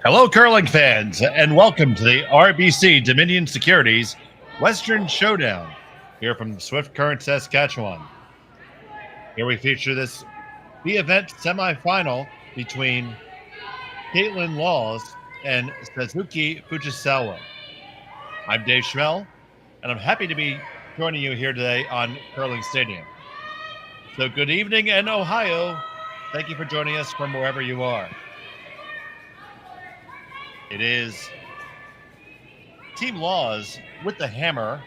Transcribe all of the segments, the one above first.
Hello, curling fans, and welcome to the RBC Dominion Securities Western Showdown here from Swift Current, Saskatchewan. Here we feature this B-event semifinal between Kaitlyn and Satsuki Fujisawa. I'm Dave Schmel, and I'm happy to be joining you here today on Curling Stadium. So good evening in Ohio. Thank you for joining us from wherever you are. It is Team Laws with the hammer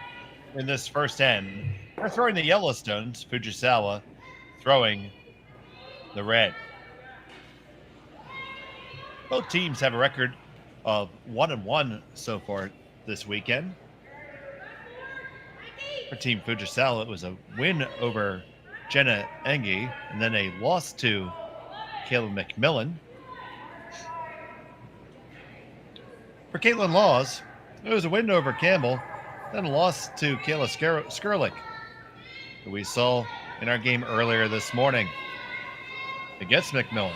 in this first end. They're throwing the Yellowstones, Fujisawa throwing the red. Both teams have a record of 1-1 so far this weekend. For Team Fujisawa, it was a win over Jenna Engie and then a loss to Kayla McMillan. For Kaitlyn Laws, it was a win over Campbell, then a loss to Kayla Skurlik, who we saw in our game earlier this morning against McMillan.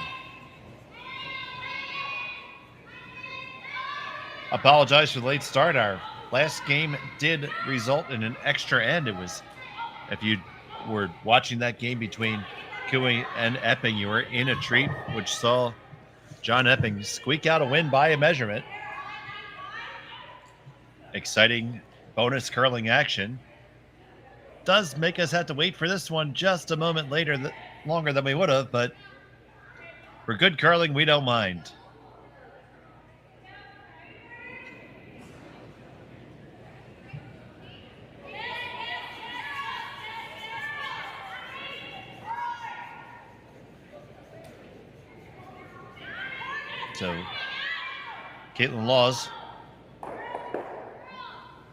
Apologize for the late start. Our last game did result in an extra end. It was, if you were watching that game between Cooey and Epping, you were in a treat, which saw John Epping squeak out a win by a measurement. Exciting bonus curling action. Does make us have to wait for this one just a moment later, longer than we would have, but for good curling, we don't mind. So, Kaitlyn Laws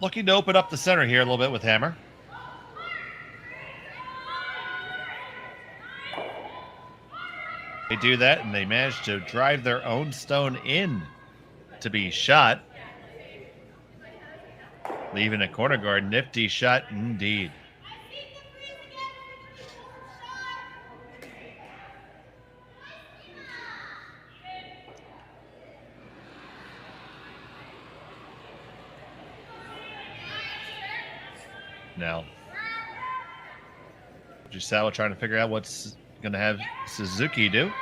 looking to open up the center here a little bit with hammer. They do that, and they manage to drive their own stone in to be shot, leaving a corner guard. Nifty shot indeed. Now, Fujisawa trying to figure out what's going to have Suzuki do.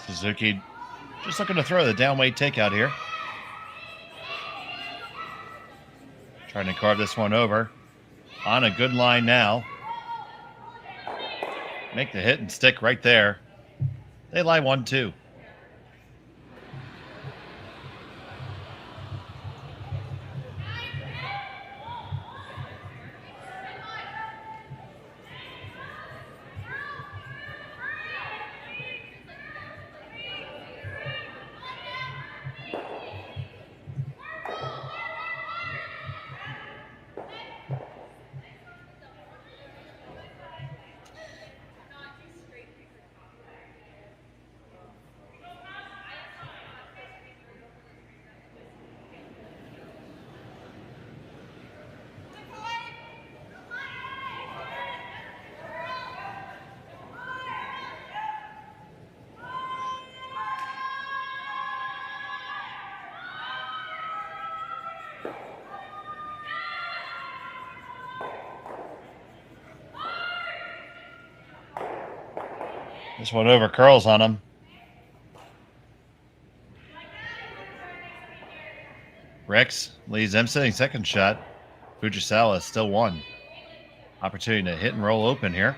Suzuki just looking to throw the downweight takeout here. Trying to carve this one over. On a good line now. Make the hit and stick right there. They lie 1-2. This one over curls on him. Rex leads them sitting second shot. Fujisawa still one. Opportunity to hit and roll open here.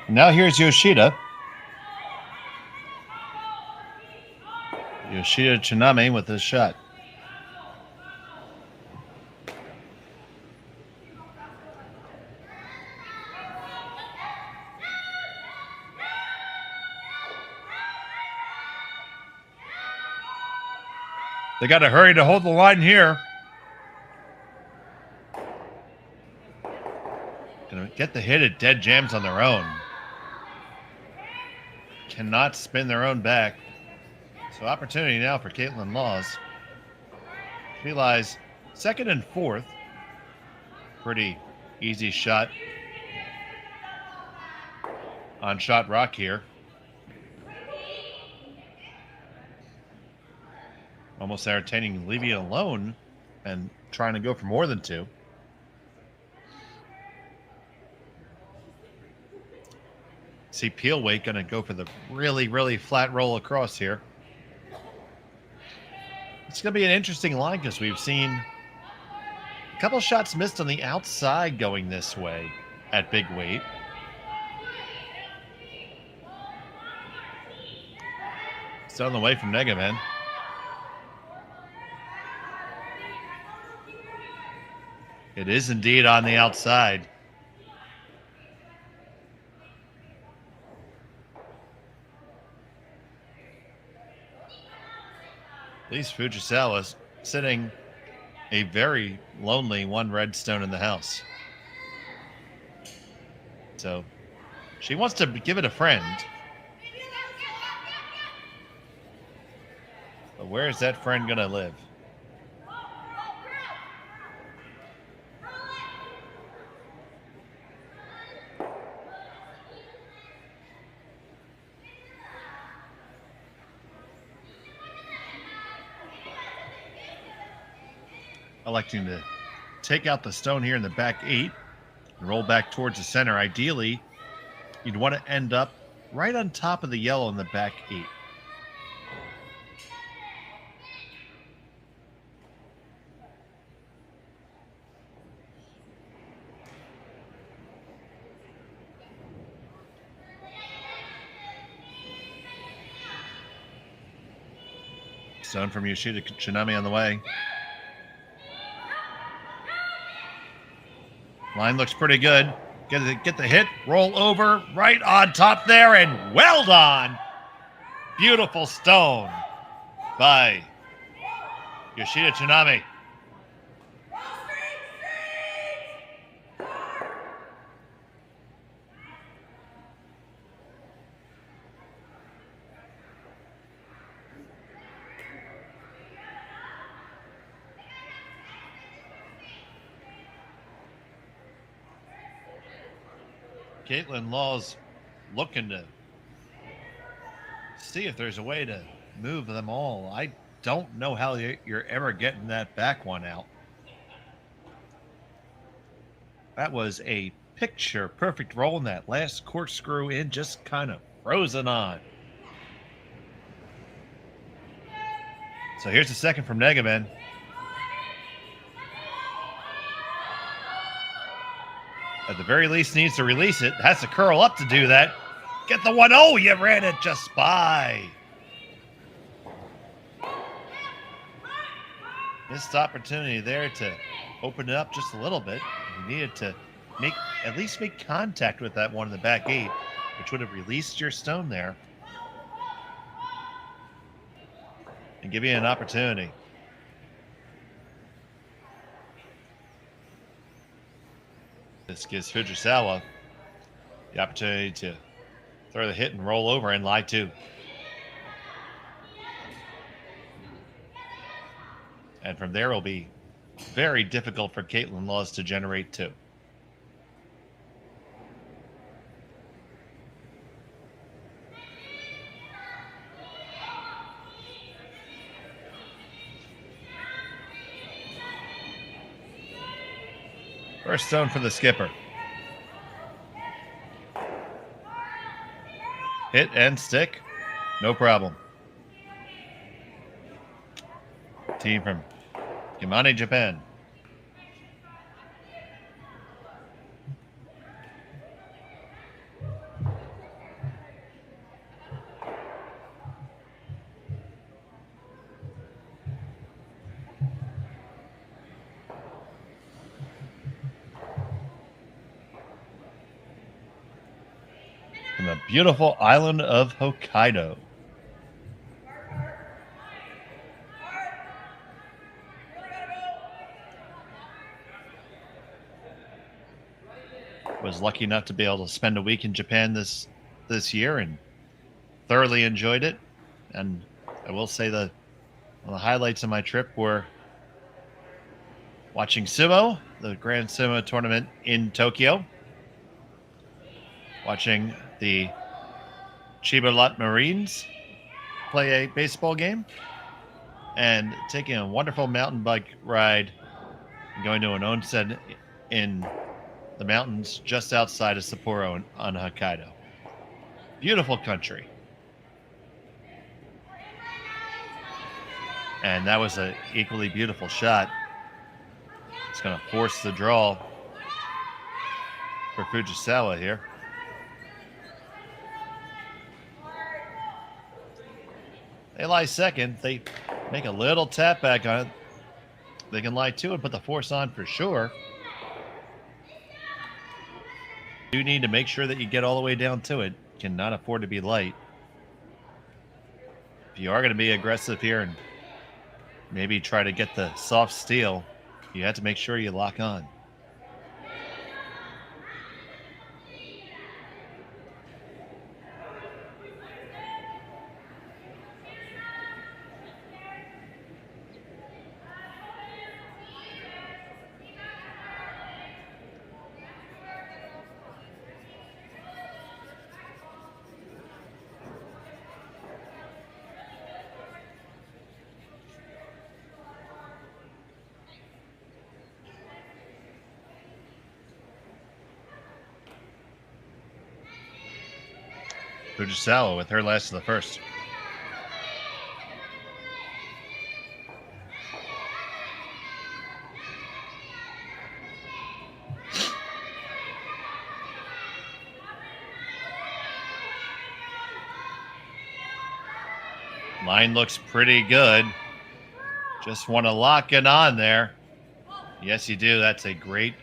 Now here's Yoshida. Yoshida Kitmami with this shot. They got to hurry to hold the line here. Gonna get the hit at dead jams on their own. Cannot spin their own back. So opportunity now for Kaitlyn Laws. She lies second and fourth. Pretty easy shot on shot rock here. Almost entertaining leaving it alone and trying to go for more than two. See Peelwake going to go for the really, really flat roll across here. It's going to be an interesting line because we've seen a couple shots missed on the outside going this way at big weight. It's on the way from Negaman. It is indeed on the outside. At least Fujisawa's sitting a very lonely one red stone in the house. So she wants to give it a friend. But where is that friend going to live? Electing to take out the stone here in the back 8 and roll back towards the center. Ideally, you'd want to end up right on top of the yellow in the back 8. Stone from Yoshida Kitmami on the way. Line looks pretty good. Get the hit, roll over, right on top there, and well done. Beautiful stone by Yoshida Kitmami. Kaitlyn Laws looking to see if there's a way to move them all. I don't know how you're ever getting that back one out. That was a picture perfect roll, and that last corkscrew in just kind of frozen on. So here's the second from Negaman. At the very least needs to release it. Has to curl up to do that. Get the 1-0. You ran it just by. Missed opportunity there to open it up just a little bit. You needed to at least make contact with that one in the back 8, which would have released your stone there and give you an opportunity. This gives Fujisawa the opportunity to throw the hit and roll over and lie 2. And from there, it'll be very difficult for Kaitlyn Laws to generate 2. First stone for the skipper. Hit and stick, no problem. Team from Yamane, Japan. beautiful island of Hokkaido. Was lucky enough to be able to spend a week in Japan this year and thoroughly enjoyed it. And I will say one of the highlights of my trip were watching sumo, the Grand Sumo tournament in Tokyo, watching the Chiba Lot Marines play a baseball game, and taking a wonderful mountain bike ride and going to an onsen in the mountains just outside of Sapporo on Hokkaido. Beautiful country. And that was an equally beautiful shot. It's going to force the draw for Fujisawa here. They lie second. They make a little tap back on it. They can lie two and put the force on for sure. You need to make sure that you get all the way down to it. Cannot afford to be light. If you are going to be aggressive here and maybe try to get the soft steel, you have to make sure you lock on. Fujisawa with her last of the first. Line looks pretty good. Just want to lock it on there. Yes, you do. That's a great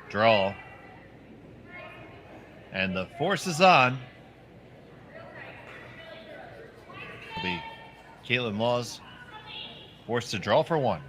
draw. And the force is on. It'll be Kaitlyn Laws forced to draw for one.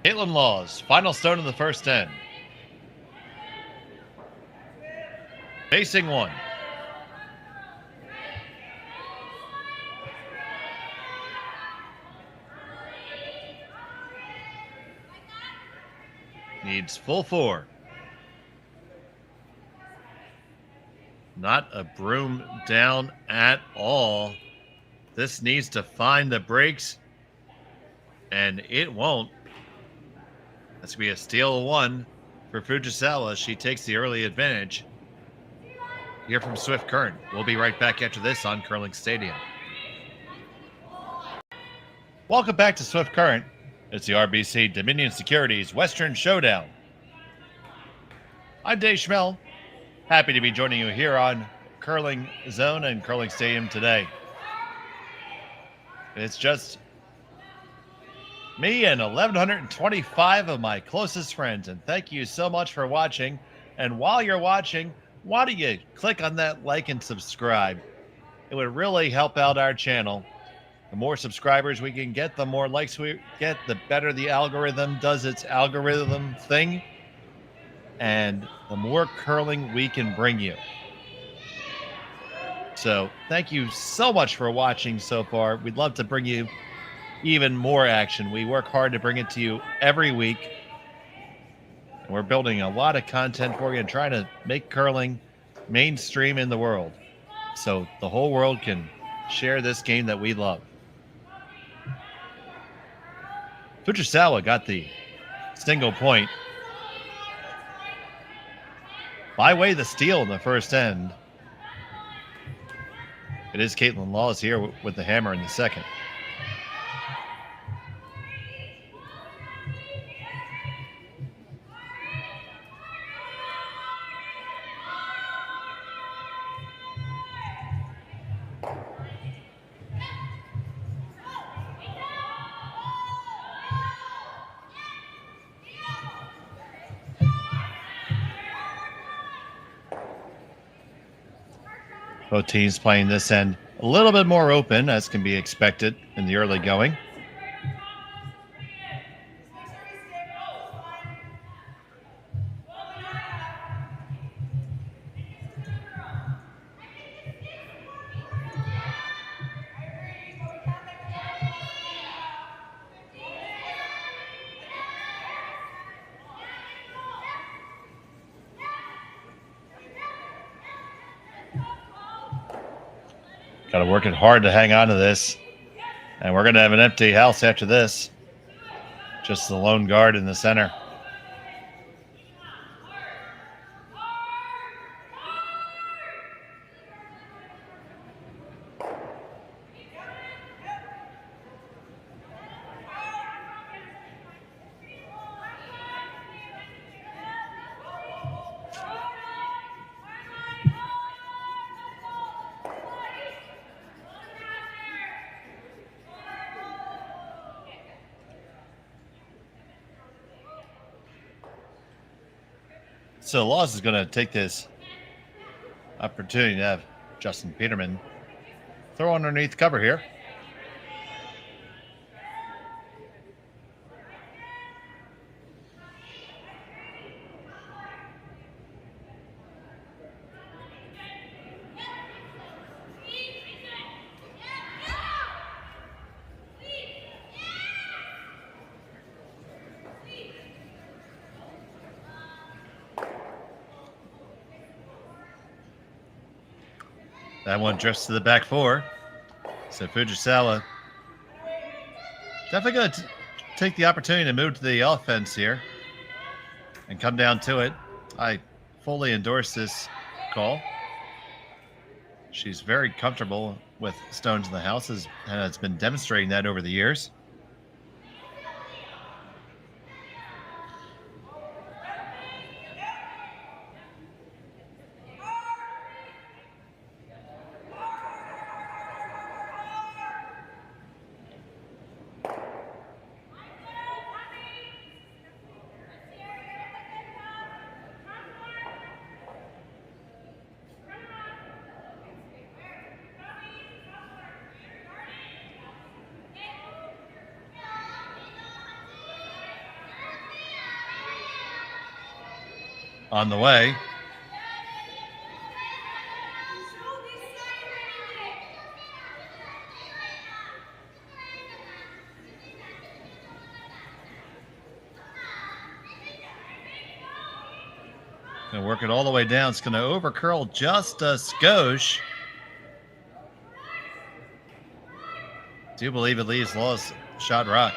Kaitlyn Laws, final stone of the first 10. Facing one. Needs full four. Not a broom down at all. This needs to find the brakes, and it won't. That's going to be a steal of one for Fujisawa. She takes the early advantage. Here from Swift Current. We'll be right back after this on Curling Stadium. Welcome back to Swift Current. It's the RBC Dominion Securities Western Showdown. I'm Dave Schmel. Happy to be joining you here on Curling Zone and Curling Stadium today. It's just me and 1,125 of my closest friends, and thank you so much for watching. And while you're watching, why don't you click on that like and subscribe? It would really help out our channel. The more subscribers we can get, the more likes we get, the better the algorithm does its algorithm thing, and the more curling we can bring you. So thank you so much for watching so far. We'd love to bring you even more action. We work hard to bring it to you every week. And we're building a lot of content for you and trying to make curling mainstream in the world so the whole world can share this game that we love. Fujisawa got the single point. By way of the steal in the first end. It is Kaitlyn Laws here with the hammer in the second. Both teams playing this end a little bit more open, as can be expected in the early going. Got to work it hard to hang on to this. And we're going to have an empty house after this. Just the lone guard in the center. So Laws is going to take this opportunity to have Justin Peterman throw underneath cover here. That one drifts to the back four. So Fujisawa definitely going to take the opportunity to move to the offense here and come down to it. I fully endorse this call. She's very comfortable with stones in the house and has been demonstrating that over the years. On the way. Gonna work it all the way down. It's gonna over curl just a skosh. Do believe it leaves Laws shot rock.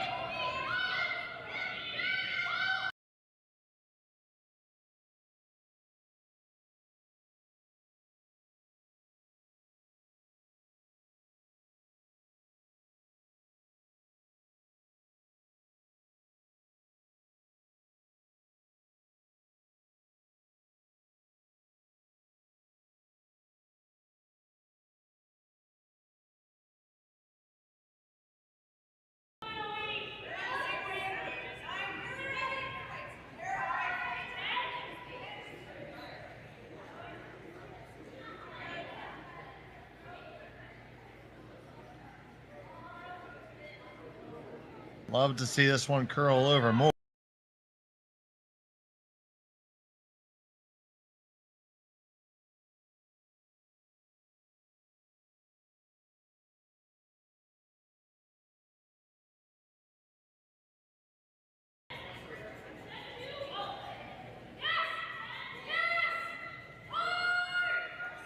Love to see this one curl over more.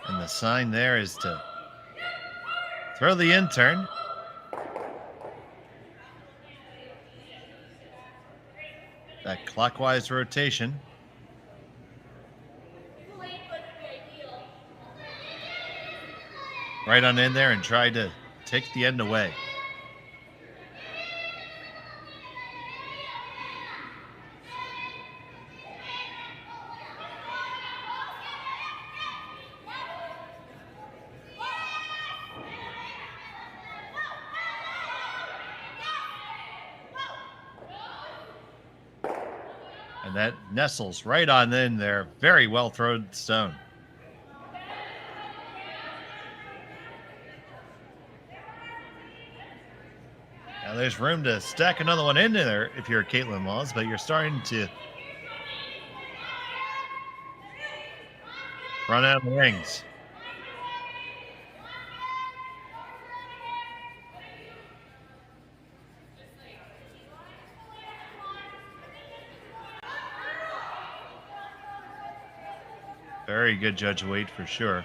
And the sign there is to throw the intern. That clockwise rotation. Right on in there and try to take the end away. And that nestles right on in there. Very well thrown stone. Now there's room to stack another one in there if you're Kaitlyn Laws, but you're starting to run out of the rings. Very good judge weight for sure.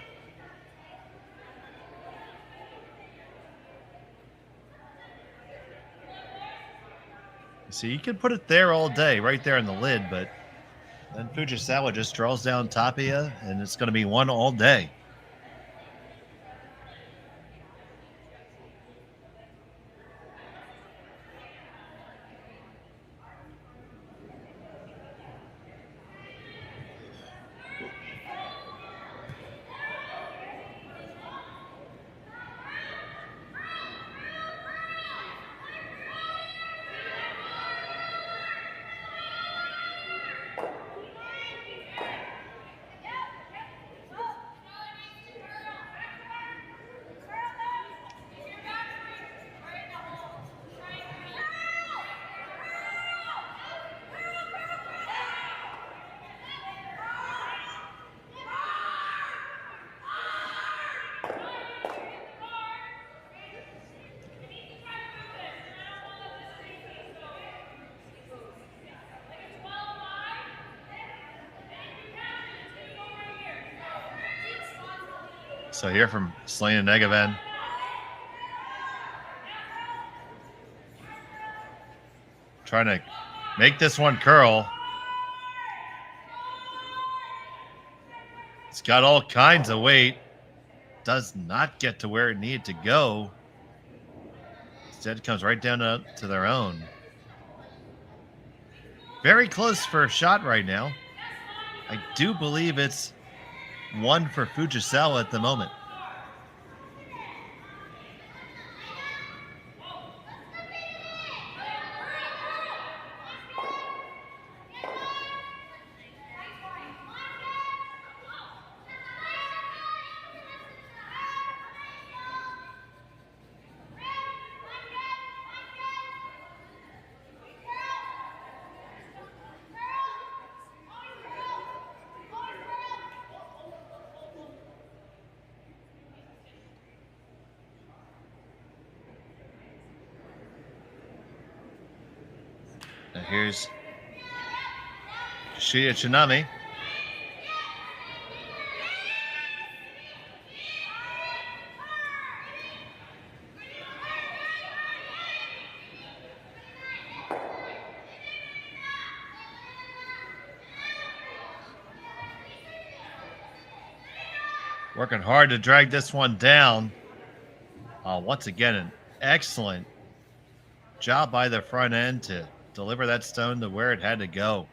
See, you could put it there all day, right there in the lid, but then Fujisawa just draws down top of you, and it's going to be one all day. So here from Selena Negaven. Trying to make this one curl. It's got all kinds of weight. Does not get to where it needed to go. Instead, it comes right down to their own. Very close for a shot right now. I do believe it's one for Fujisawa at the moment. Now here's Kitmami. Working hard to drag this one down. Once again, an excellent job by the front end to deliver that stone to where it had to go.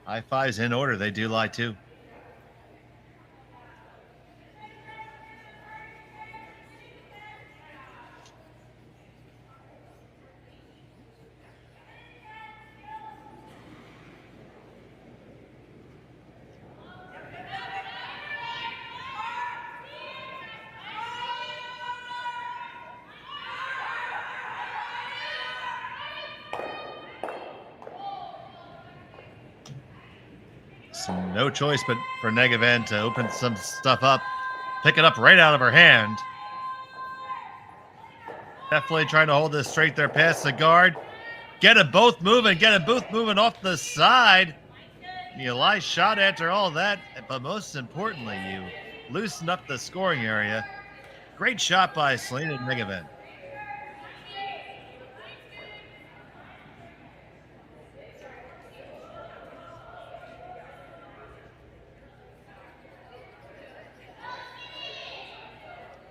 High fives in order. They do lie too. No choice but for Negaven to open some stuff up, pick it up right out of her hand. Definitely trying to hold this straight there past the guard. Get it both moving off the side. You lie shot after all that, but most importantly, you loosen up the scoring area. Great shot by Selena Negaven.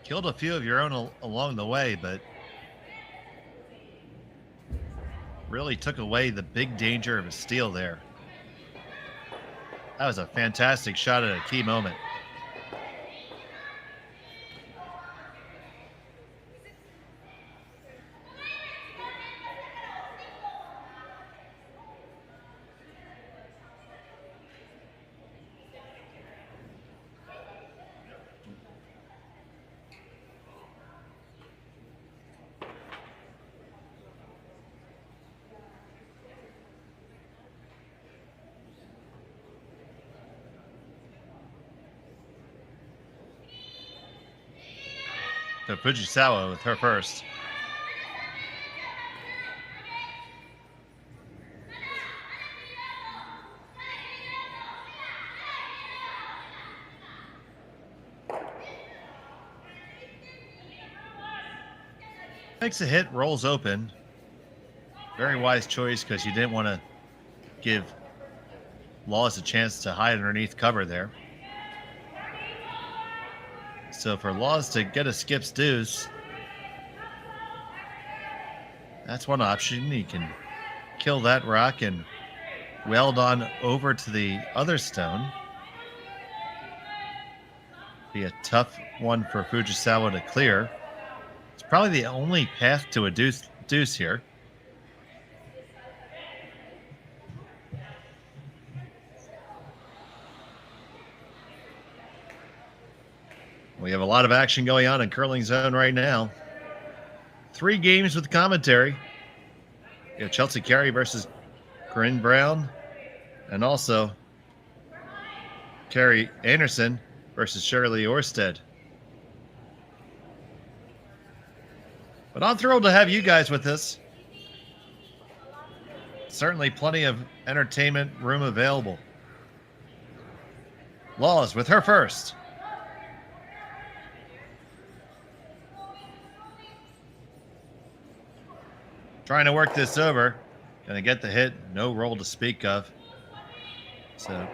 Killed a few of your own along the way, but really took away the big danger of a steal there. That was a fantastic shot at a key moment. So Fujisawa with her first. Makes a hit, rolls open. Very wise choice because you didn't want to give Laws a chance to hide underneath cover there. So for Laws to get a skip's deuce, that's one option. He can kill that rock and weld on over to the other stone. Be a tough one for Fujisawa to clear. It's probably the only path to a deuce here. We have a lot of action going on in Curling Zone right now. 3 games with commentary. You have Chelsea Carey versus Corinne Brown, and also Carrie Anderson versus Shirley Orsted. But I'm thrilled to have you guys with us. Certainly plenty of entertainment room available. Laws with her first. Trying to work this over. Gonna get the hit. No roll to speak of. So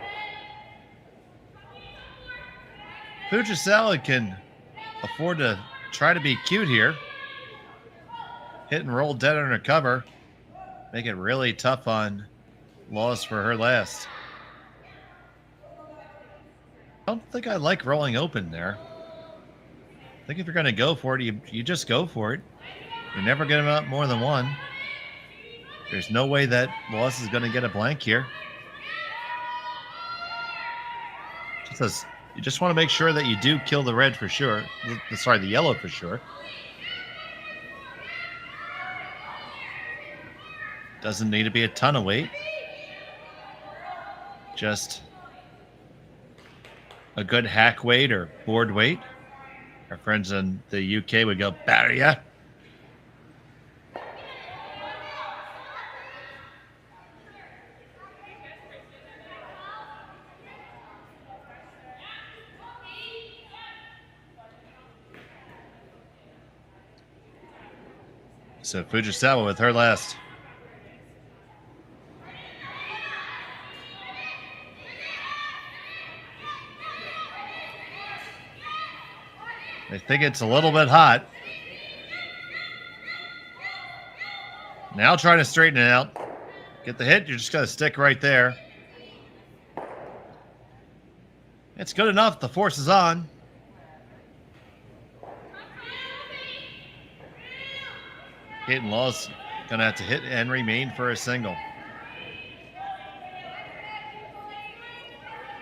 Fujisawa can afford to try to be cute here. Hit and roll dead under cover. Make it really tough on Laws for her last. I don't think I like rolling open there. I think if you're going to go for it, you just go for it. You're never going to out more than one. There's no way that Laws is going to get a blank here. You just want to make sure that you do kill the red for sure. Sorry, the yellow for sure. Doesn't need to be a ton of weight. Just a good hack weight or board weight. Our friends in the UK would go, barrier. So Fujisawa with her last. I think it's a little bit hot. Now trying to straighten it out. Get the hit. You're just going to stick right there. It's good enough. The force is on. Kaitlyn Law's going to have to hit and remain for a single.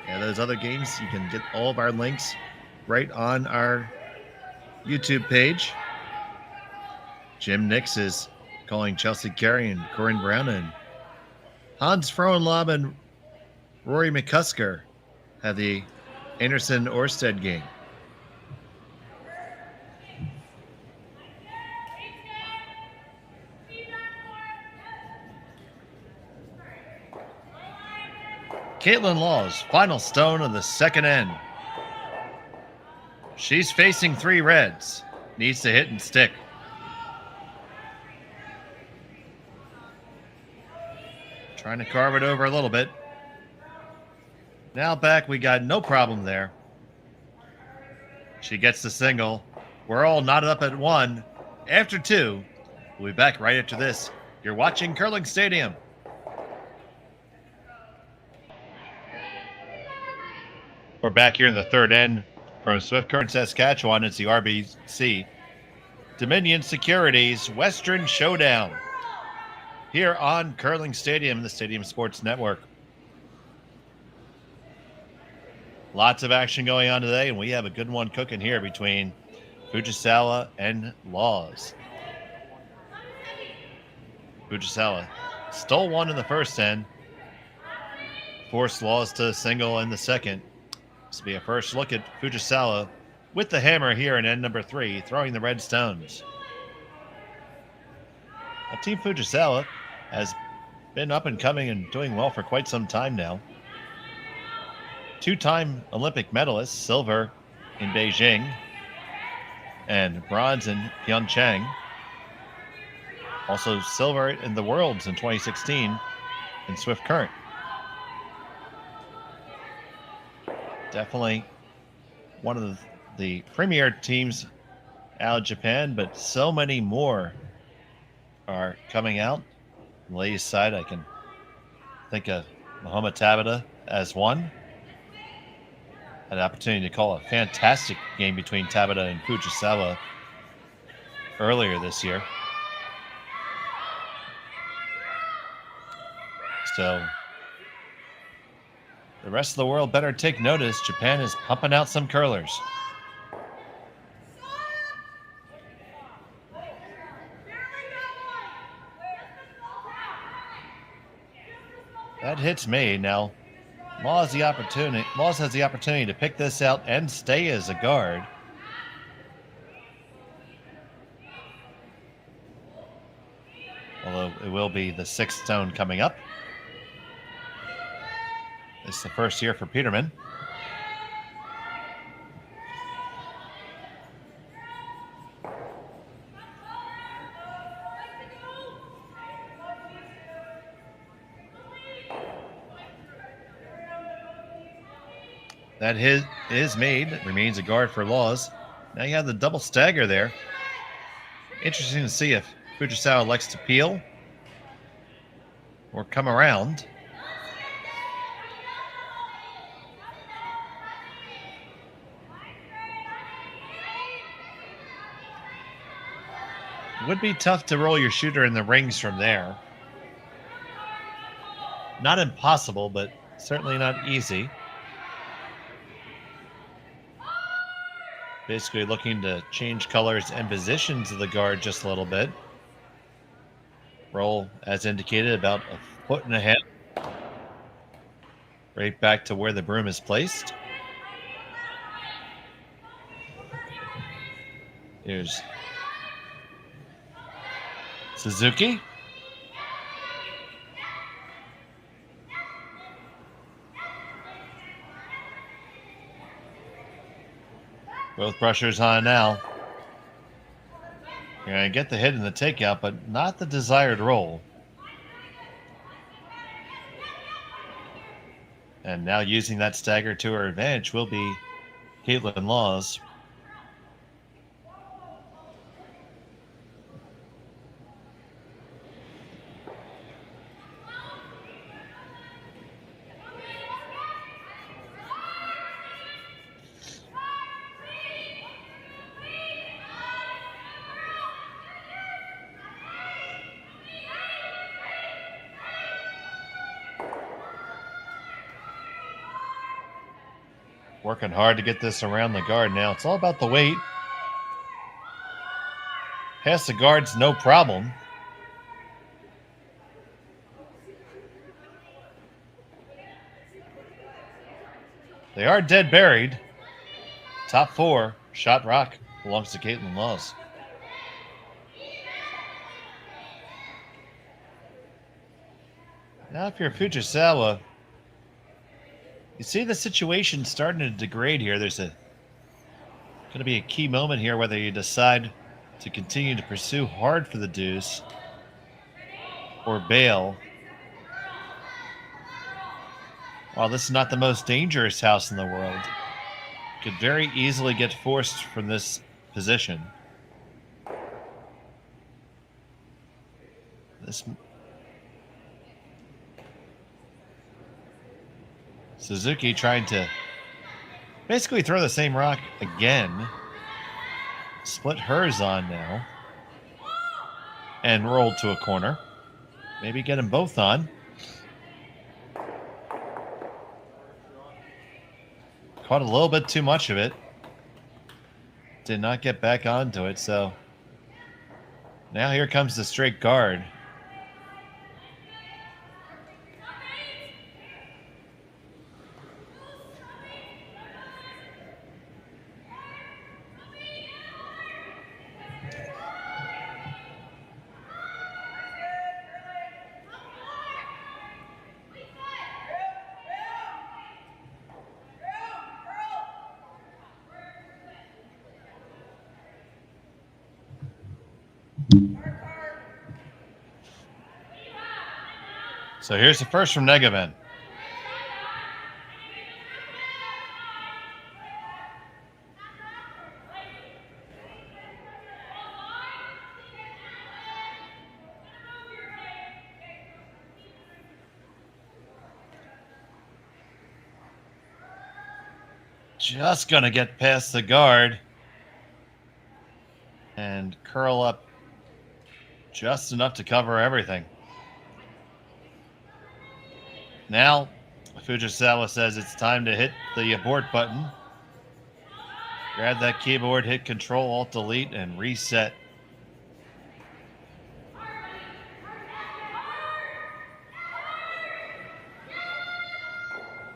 Yeah, those other games, you can get all of our links right on our YouTube page. Jim Nix is calling Chelsea Carey and Corinne Brown, and Hans Frohenlob and Rory McCusker have the Anderson-Orsted game. Kaitlyn Law's final stone of the second end. She's facing 3 reds. Needs to hit and stick. Trying to carve it over a little bit. Now back, we got no problem there. She gets the single. We're all knotted up at 1 after 2. We'll be back right after this. You're watching Curling Stadium. We're back here in the third end from Swift Current, Saskatchewan. It's the RBC Dominion Securities Western Showdown here on Curling Stadium, the Stadium Sports Network. Lots of action going on today, and we have a good one cooking here between Fujisawa and Laws. Fujisawa stole one in the first end, forced Laws to single in the second. This will be a first look at Fujisawa with the hammer here in end number 3, throwing the red stones. Now, Team Fujisawa has been up and coming and doing well for quite some time now. 2-time Olympic medalists, silver in Beijing and bronze in Pyeongchang. Also silver in the Worlds in 2016 in Swift Current. Definitely one of the premier teams out of Japan, but so many more are coming out. On the ladies' side, I can think of Mahoma Tabata as one. Had an opportunity to call a fantastic game between Tabata and Fujisawa earlier this year. So the rest of the world better take notice. Japan is pumping out some curlers. That hit's made. Now, Laws has the opportunity to pick this out and stay as a guard. Although it will be the 6th stone coming up. It's the first year for Peterman. That hit is made. It remains a guard for Laws. Now you have the double stagger there. Interesting to see if Fujisawa likes to peel or come around. It would be tough to roll your shooter in the rings from there. Not impossible, but certainly not easy. Basically looking to change colors and positions of the guard just a little bit. Roll, as indicated, about 1.5 feet. Right back to where the broom is placed. Here's Suzuki. Both brushers on now. You're going to get the hit and the takeout, but not the desired roll. And now using that stagger to her advantage will be Kaitlyn Laws. Working hard to get this around the guard now. It's all about the weight. Past the guard's no problem. They are dead buried. Top 4, shot rock, belongs to Kaitlyn Laws. Now if you're Fujisawa, you see the situation starting to degrade here. There's going to be a key moment here whether you decide to continue to pursue hard for the deuce or bail. While this is not the most dangerous house in the world, could very easily get forced from this position. This Suzuki trying to basically throw the same rock again. Split hers on now. And rolled to a corner. Maybe get them both on. Caught a little bit too much of it. Did not get back onto it, so now here comes the straight guard. So here's the first from Negavan. Just going to get past the guard and curl up just enough to cover everything. Now, Fujisawa says it's time to hit the abort button. Grab that keyboard, hit Control, Alt, Delete, and reset.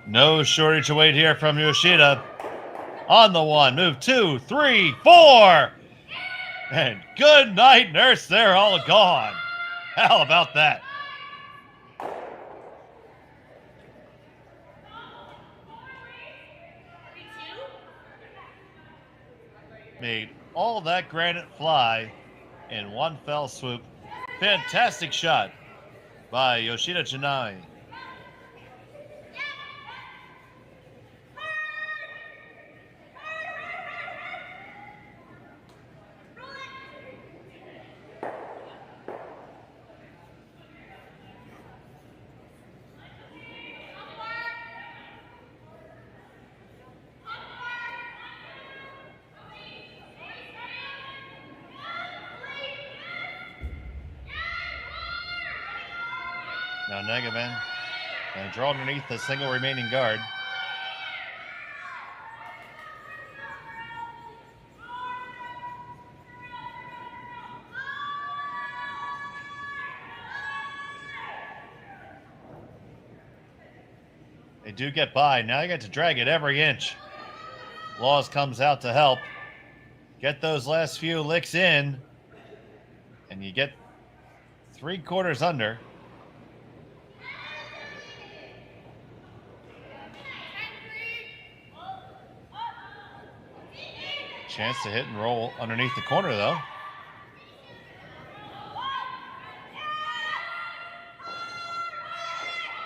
No shortage of weight here from Yoshida. On the one, move 2, 3, 4. And good night, nurse. They're all gone. How about that? Made all that granite fly in one fell swoop. Fantastic shot by Yoshida Janai. Now Negavan and draw underneath the single remaining guard. They do get by. Now you got to drag it every inch. Laws comes out to help. Get those last few licks in, and you get 3/4 under. Chance to hit and roll underneath the corner, though.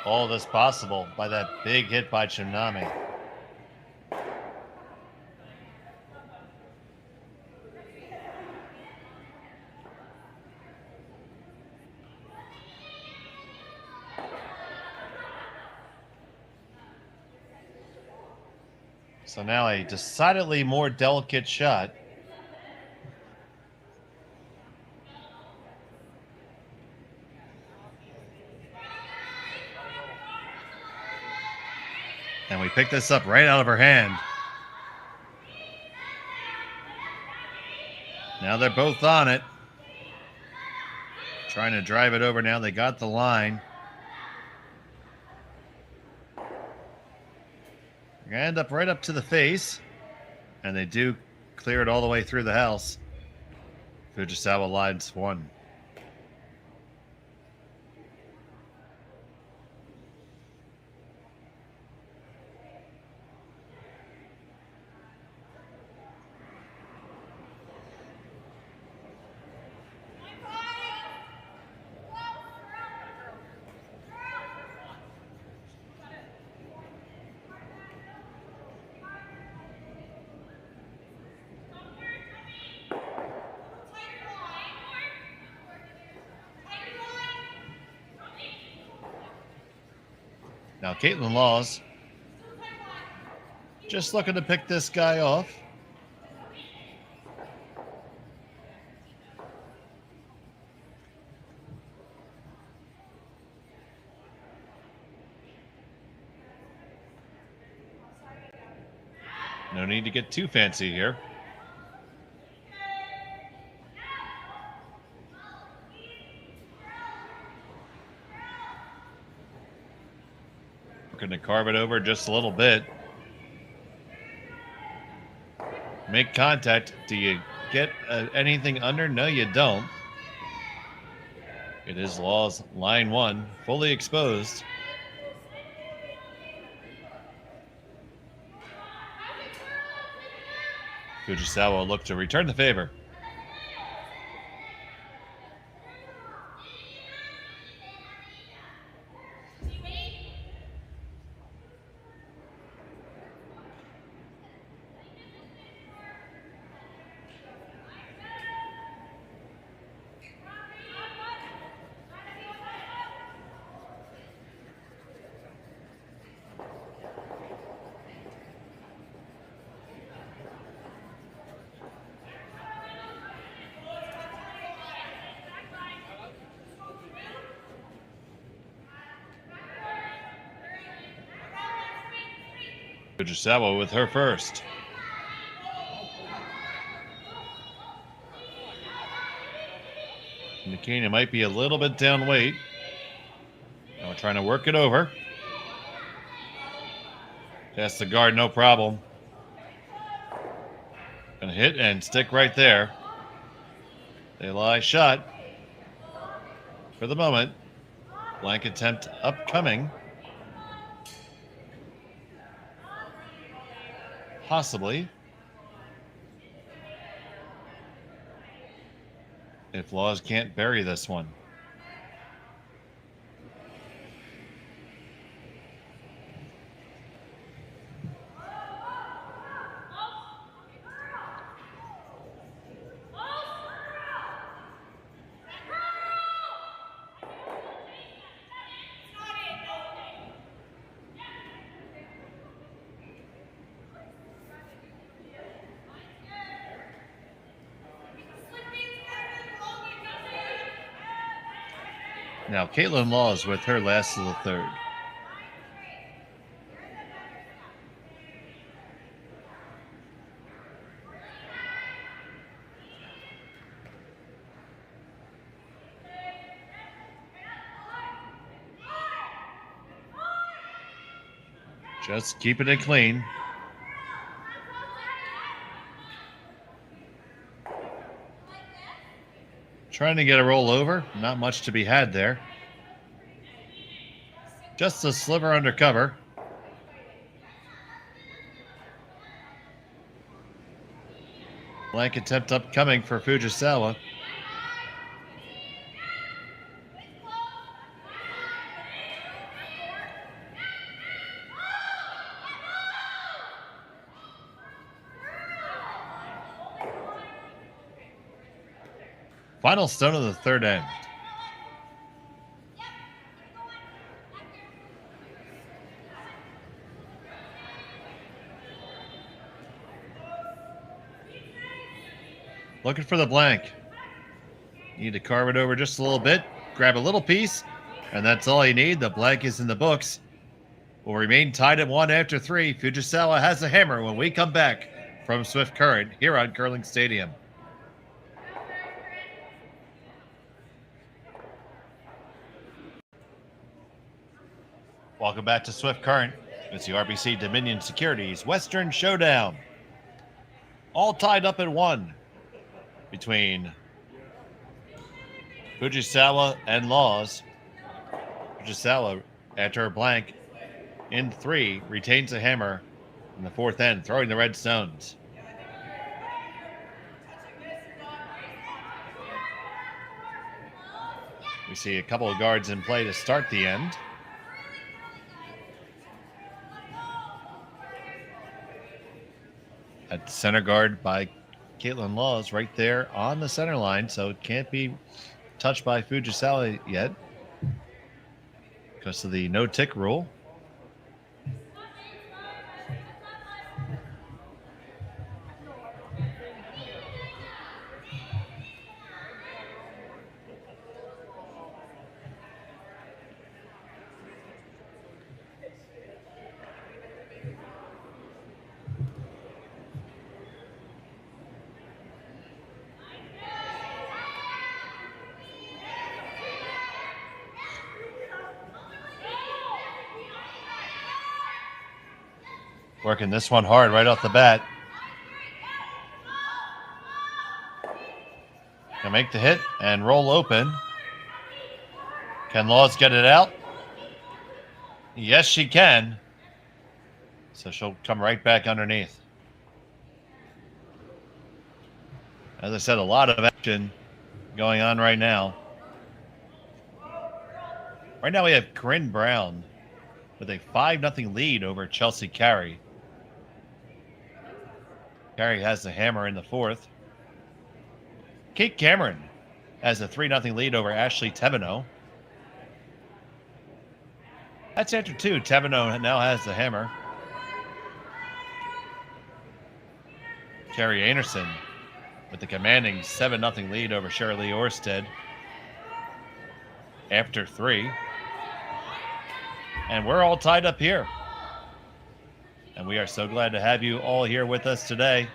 All this possible by that big hit by Kitmami. So now a decidedly more delicate shot. And we pick this up right out of her hand. Now they're both on it. Trying to drive it over now. They got the line. They're going to end up right up to the face. And they do clear it all the way through the house. Fujisawa lines one. Now Kaitlyn Laws just looking to pick this guy off. No need to get too fancy here. We're going to carve it over just a little bit. Make contact. Do you get anything under? No, you don't. It is Laws, line one, fully exposed. Fujisawa will look to return the favor. Fujisawa with her first. Nikina might be a little bit down weight. Now we're trying to work it over. Past the guard, no problem. Gonna hit and stick right there. They lie shot. For the moment. Blank attempt upcoming. Possibly. If Laws can't bury this one. Now, Kaitlyn Laws with her last of the third. Just keeping it clean. Trying to get a roll over. Not much to be had there. Just a sliver under cover. Blank attempt upcoming for Fujisawa. Final stone of the third end. Looking for the blank. Need to carve it over just a little bit. Grab a little piece, and that's all you need. The blank is in the books. Will remain tied at 1 after 3. Fujisawa has a hammer when we come back from Swift Current here on Curling Stadium. Welcome back to Swift Current. It's the RBC Dominion Securities Western Showdown. All tied up at 1 between Fujisawa and Laws. Fujisawa, after her blank in 3, retains a hammer in the fourth end, throwing the red stones. We see a couple of guards in play to start the end. At center guard by Kaitlyn Laws right there on the center line, so it can't be touched by Fujisawa yet because of the no-tick rule. Working this one hard right off the bat. Gonna make the hit and roll open. Can Laws get it out? Yes, she can. So she'll come right back underneath. As I said, a lot of action going on right now. Right now we have Corinne Brown with a 5-0 lead over Chelsea Carey. Carey has the hammer in the fourth. Kate Cameron has a 3-0 lead over Ashley Tebino. That's after two. Tebino now has the hammer. Carrie Anderson with the commanding 7-0 lead over Shirley Orsted after three. And we're all tied up here. And we are so glad to have you all here with us today.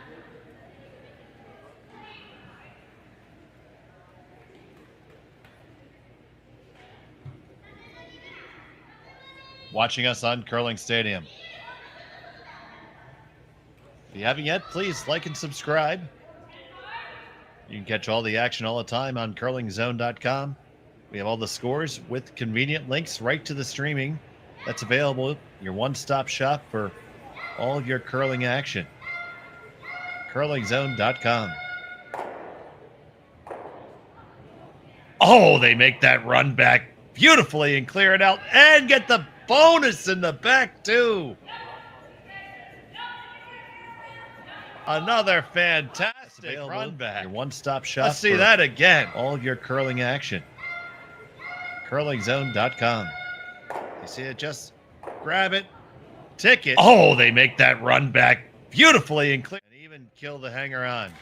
Watching us on Curling Stadium. If you haven't yet, please like and subscribe. You can catch all the action all the time on curlingzone.com. We have all the scores with convenient links right to the streaming that's available. Your one-stop shop for all of your curling action. curlingzone.com. Oh, they make that run back beautifully and clear it out and get the bonus in the back too. Another fantastic run back. Your one-stop shop. Let's see that again. All of your curling action. curlingzone.com. You see it? Just grab it, tick it. Oh, they make that run back beautifully and clear. And even kill the hanger on.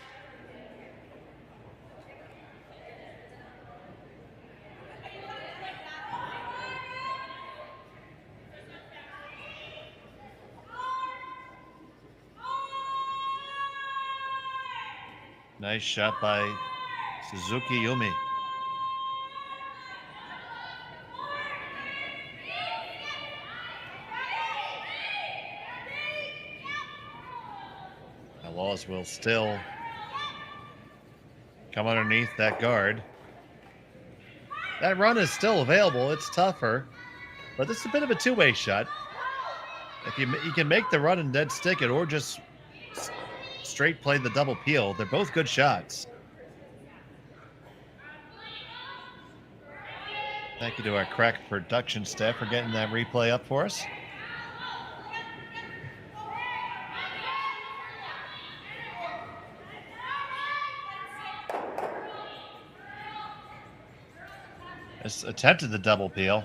Nice shot by Suzuki Yumi. Now Laws will still come underneath that guard. That run is still available. It's tougher, but this is a bit of a two-way shot. If you can make the run and dead stick it, or just straight play the double peel. They're both good shots. Thank you to our crack production staff for getting that replay up for us. Just attempted the double peel,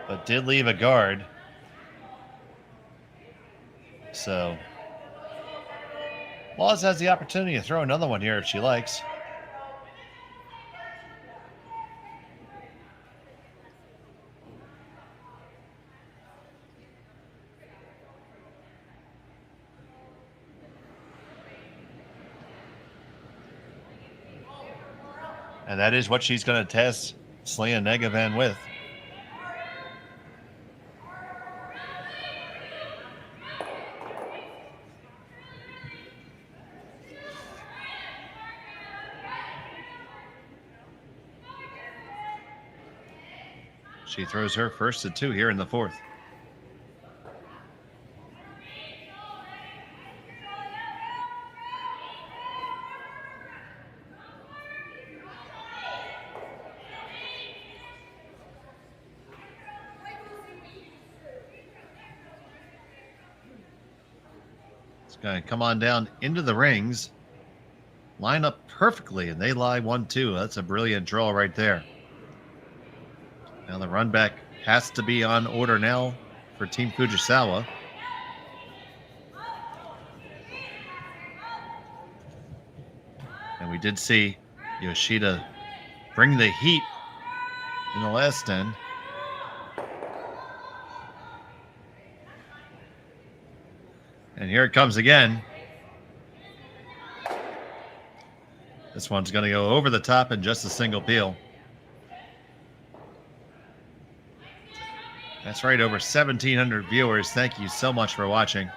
but did leave a guard. So Laws has the opportunity to throw another one here if she likes. And that is what she's going to test Selena Negavan with. She throws her first to two here in the fourth. It's going to come on down into the rings, line up perfectly, and they lie 1-2. That's a brilliant draw right there. Now the run back has to be on order now for Team Fujisawa. And we did see Yoshida bring the heat in the last end. And here it comes again. This one's going to go over the top in just a single peel. That's right, over 1,700 viewers. Thank you so much for watching.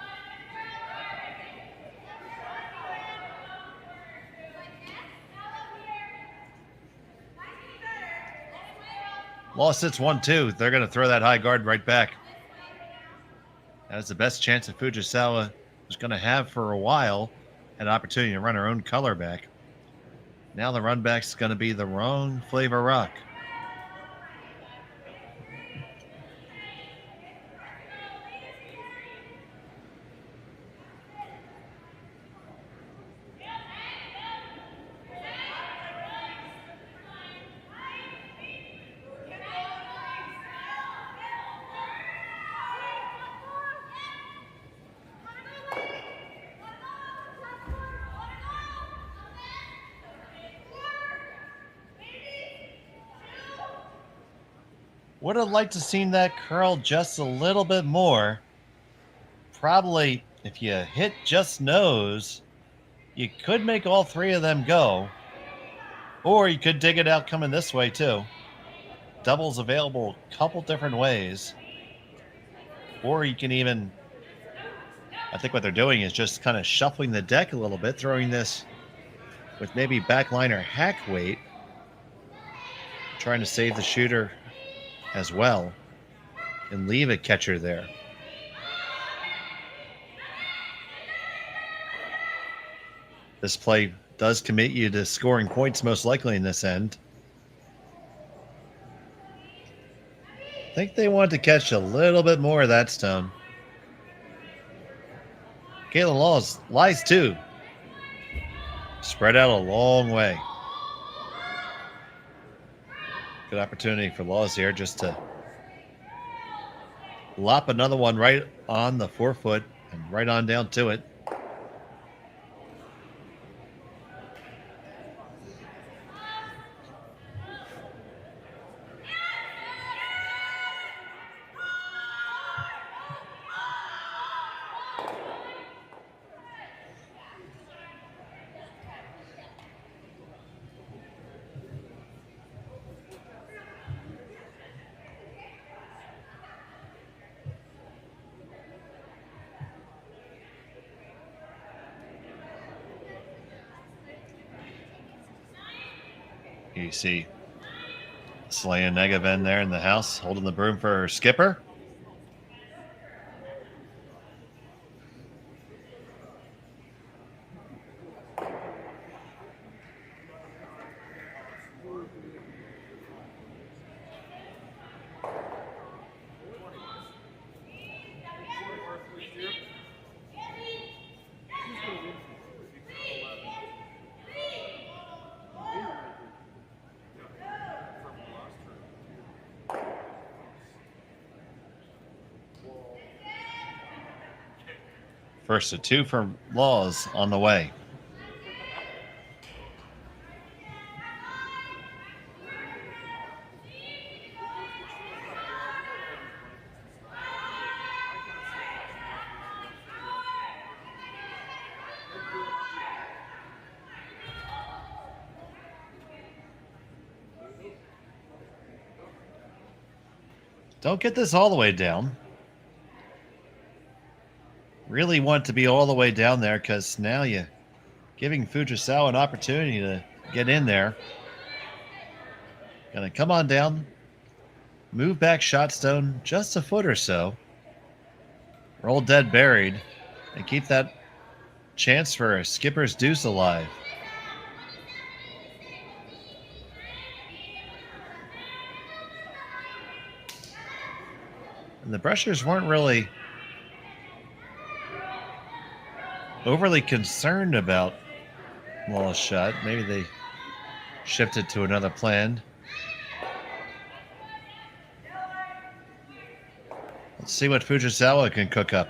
Law sits 1-2. They're going to throw that high guard right back. That is the best chance that Fujisawa is going to have for a while. An opportunity to run her own color back. Now the run back's going to be the wrong flavor rock. Would have liked to seen that curl just a little bit more. Probably, if you hit just nose, you could make all three of them go. Or you could dig it out coming this way, too. Doubles available a couple different ways. Or you can even, I think what they're doing is just kind of shuffling the deck a little bit, throwing this with maybe backliner hack weight, trying to save the shooter as well and leave a catcher there. This play does commit you to scoring points most likely in this end. I think they want to catch a little bit more of that stone. Kaitlyn Laws lies too. Spread out a long way. Good opportunity for Laws here just to lop another one right on the forefoot and right on down to it. You see Slaya Negaven there in the house holding the broom for her skipper. First of two for Laws on the way. Don't get this all the way down. Really want to be all the way down there because now you're giving Fujisawa an opportunity to get in there. Gonna come on down, move back shot stone just a foot or so, roll dead buried, and keep that chance for a skipper's deuce alive. And the brushers weren't really overly concerned about Law's shot. Maybe they shifted to another plan. Let's see what Fujisawa can cook up.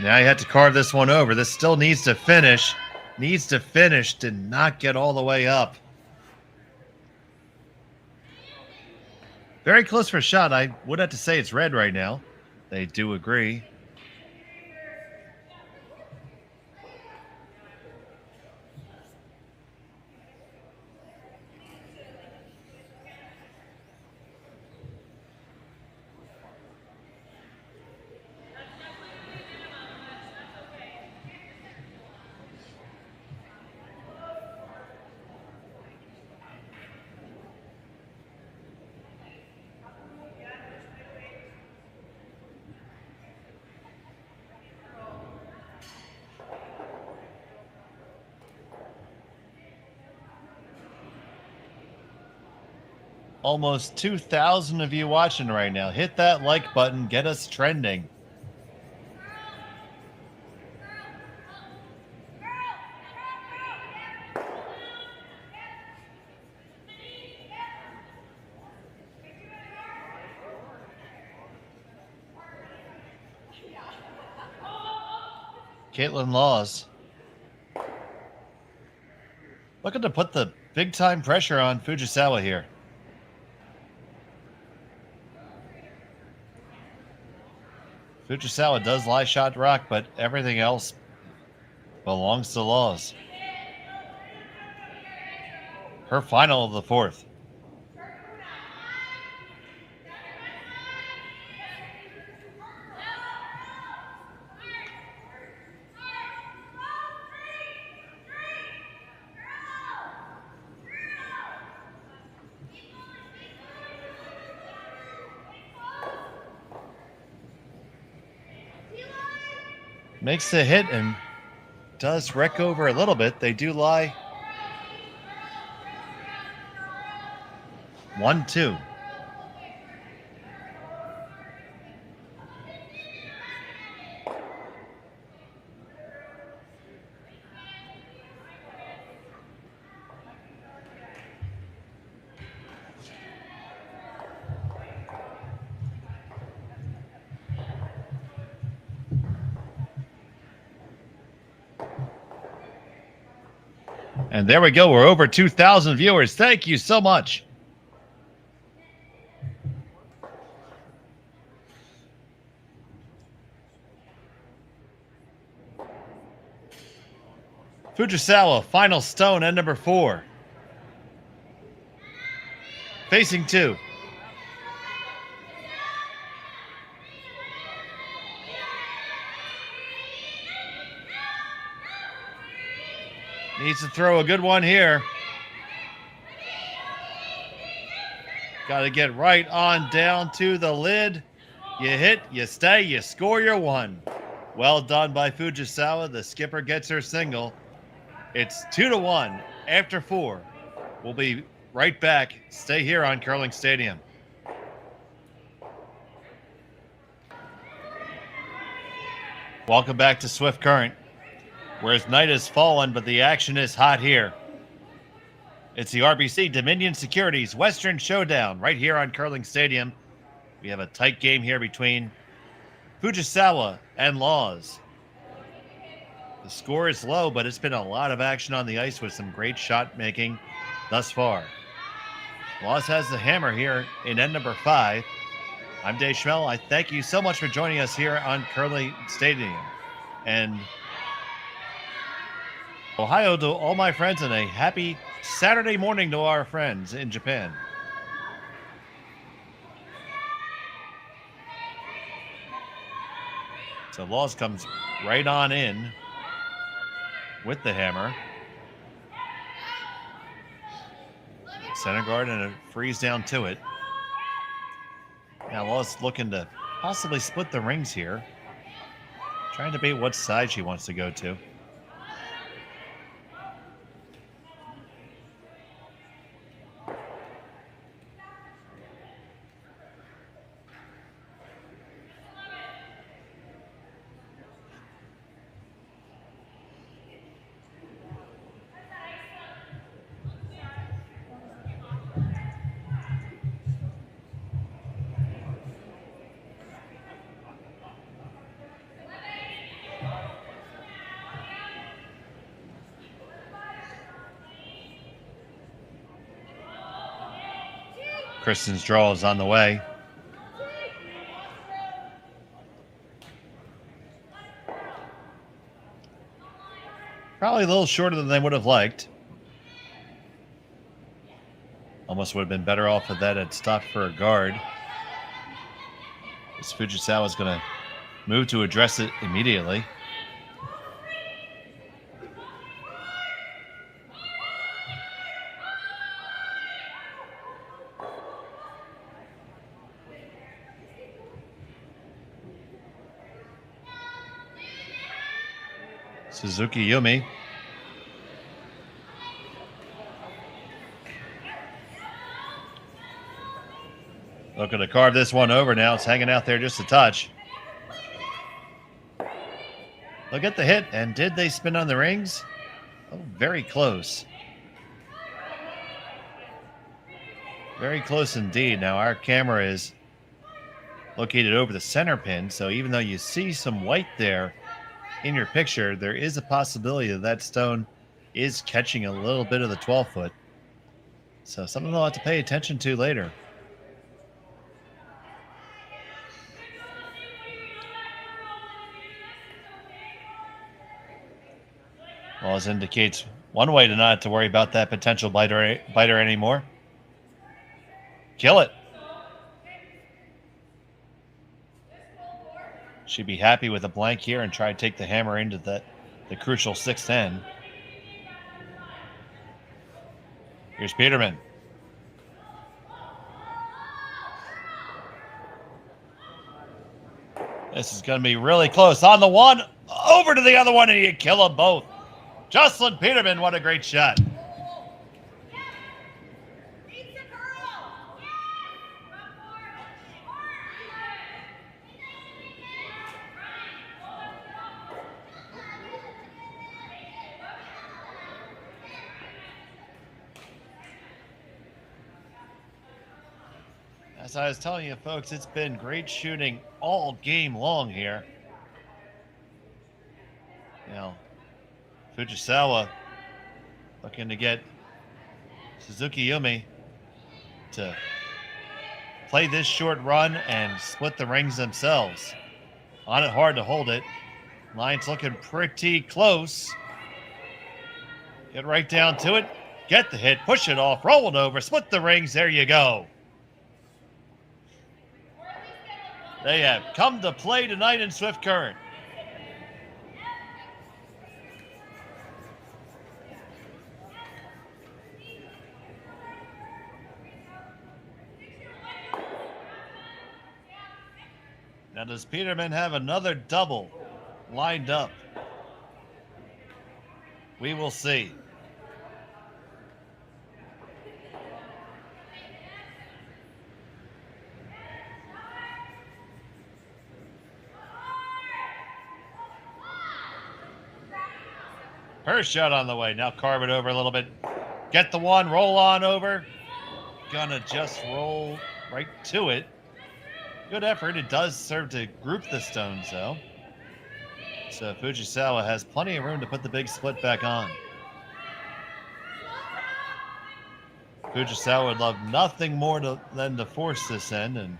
Now you have to carve this one over. This still needs to finish. Needs to finish. Did not get all the way up. Very close for a shot. I would have to say it's red right now. They do agree. Almost 2,000 of you watching right now. Hit that like button. Get us trending. Kaitlyn Laws. Looking to put the big time pressure on Fujisawa here. Fujisawa does lie shot rock, but everything else belongs to Laws. Her final of the fourth. Makes the hit and does wreck over a little bit. They do lie 1-2. And there we go. We're over 2,000 viewers. Thank you so much. Fujisawa, final stone at number 4. Facing 2. Needs to throw a good one here. Got to get right on down to the lid. You hit, you stay, you score your one. Well done by Fujisawa. The skipper gets her single. It's 2-1 after 4. We'll be right back. Stay here on Curling Stadium. Welcome back to Swift Current, whereas night has fallen, but the action is hot here. It's the RBC Dominion Securities Western Showdown right here on Curling Stadium. We have a tight game here between Fujisawa and Laws. The score is low, but it's been a lot of action on the ice with some great shot making thus far. Laws has the hammer here in end number 5. I'm Dave Schmel. I thank you so much for joining us here on Curling Stadium. And Ohio to all my friends, and a happy Saturday morning to our friends in Japan. So Laws comes right on in with the hammer. Center guard and a freeze down to it. Now Laws looking to possibly split the rings here. Trying to debate what side she wants to go to. Kristen's draw is on the way. Probably a little shorter than they would have liked. Almost would have been better off if that had stopped for a guard. This Fujisawa is going to move to address it immediately. Suzuki Yumi. Looking to carve this one over now. It's hanging out there just a touch. Look at the hit. And did they spin on the rings? Oh, very close. Very close indeed. Now our camera is located over the center pin. So even though you see some white there in your picture, there is a possibility that that stone is catching a little bit of the 12-foot. So something they'll have to pay attention to later. Well, as indicates one way to not have to worry about that potential biter anymore. Kill it. She'd be happy with a blank here and try to take the hammer into the crucial 610. Here's Peterman. This is going to be really close. On the one, over to the other one, and you kill them both. Jocelyn Peterman, what a great shot. As I was telling you, folks, it's been great shooting all game long here. You know, Fujisawa looking to get Suzuki Yumi to play this short run and split the rings themselves. On it hard to hold it. Line's looking pretty close. Get right down to it. Get the hit. Push it off. Roll it over. Split the rings. There you go. They have come to play tonight in Swift Current. Now, does Peterman have another double lined up? We will see. Her shot on the way. Now carve it over a little bit. Get the one. Roll on over. Gonna just roll right to it. Good effort. It does serve to group the stones, though. So Fujisawa has plenty of room to put the big split back on. Fujisawa would love nothing more than to force this in, and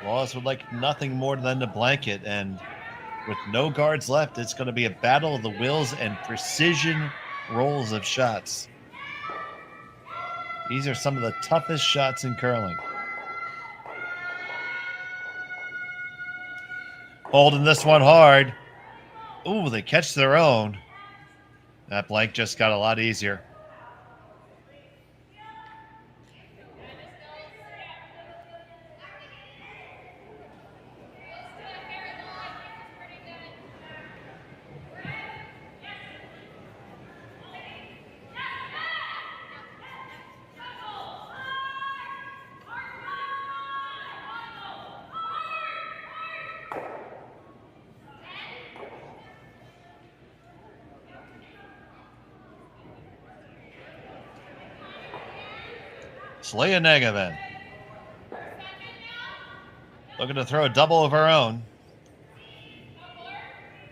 Wallace would like nothing more than to blanket. And with no guards left, it's going to be a battle of the wills and precision rolls of shots. These are some of the toughest shots in curling. Holding this one hard. Ooh, they catch their own. That blank just got a lot easier. Leah Negavan looking to throw a double of her own.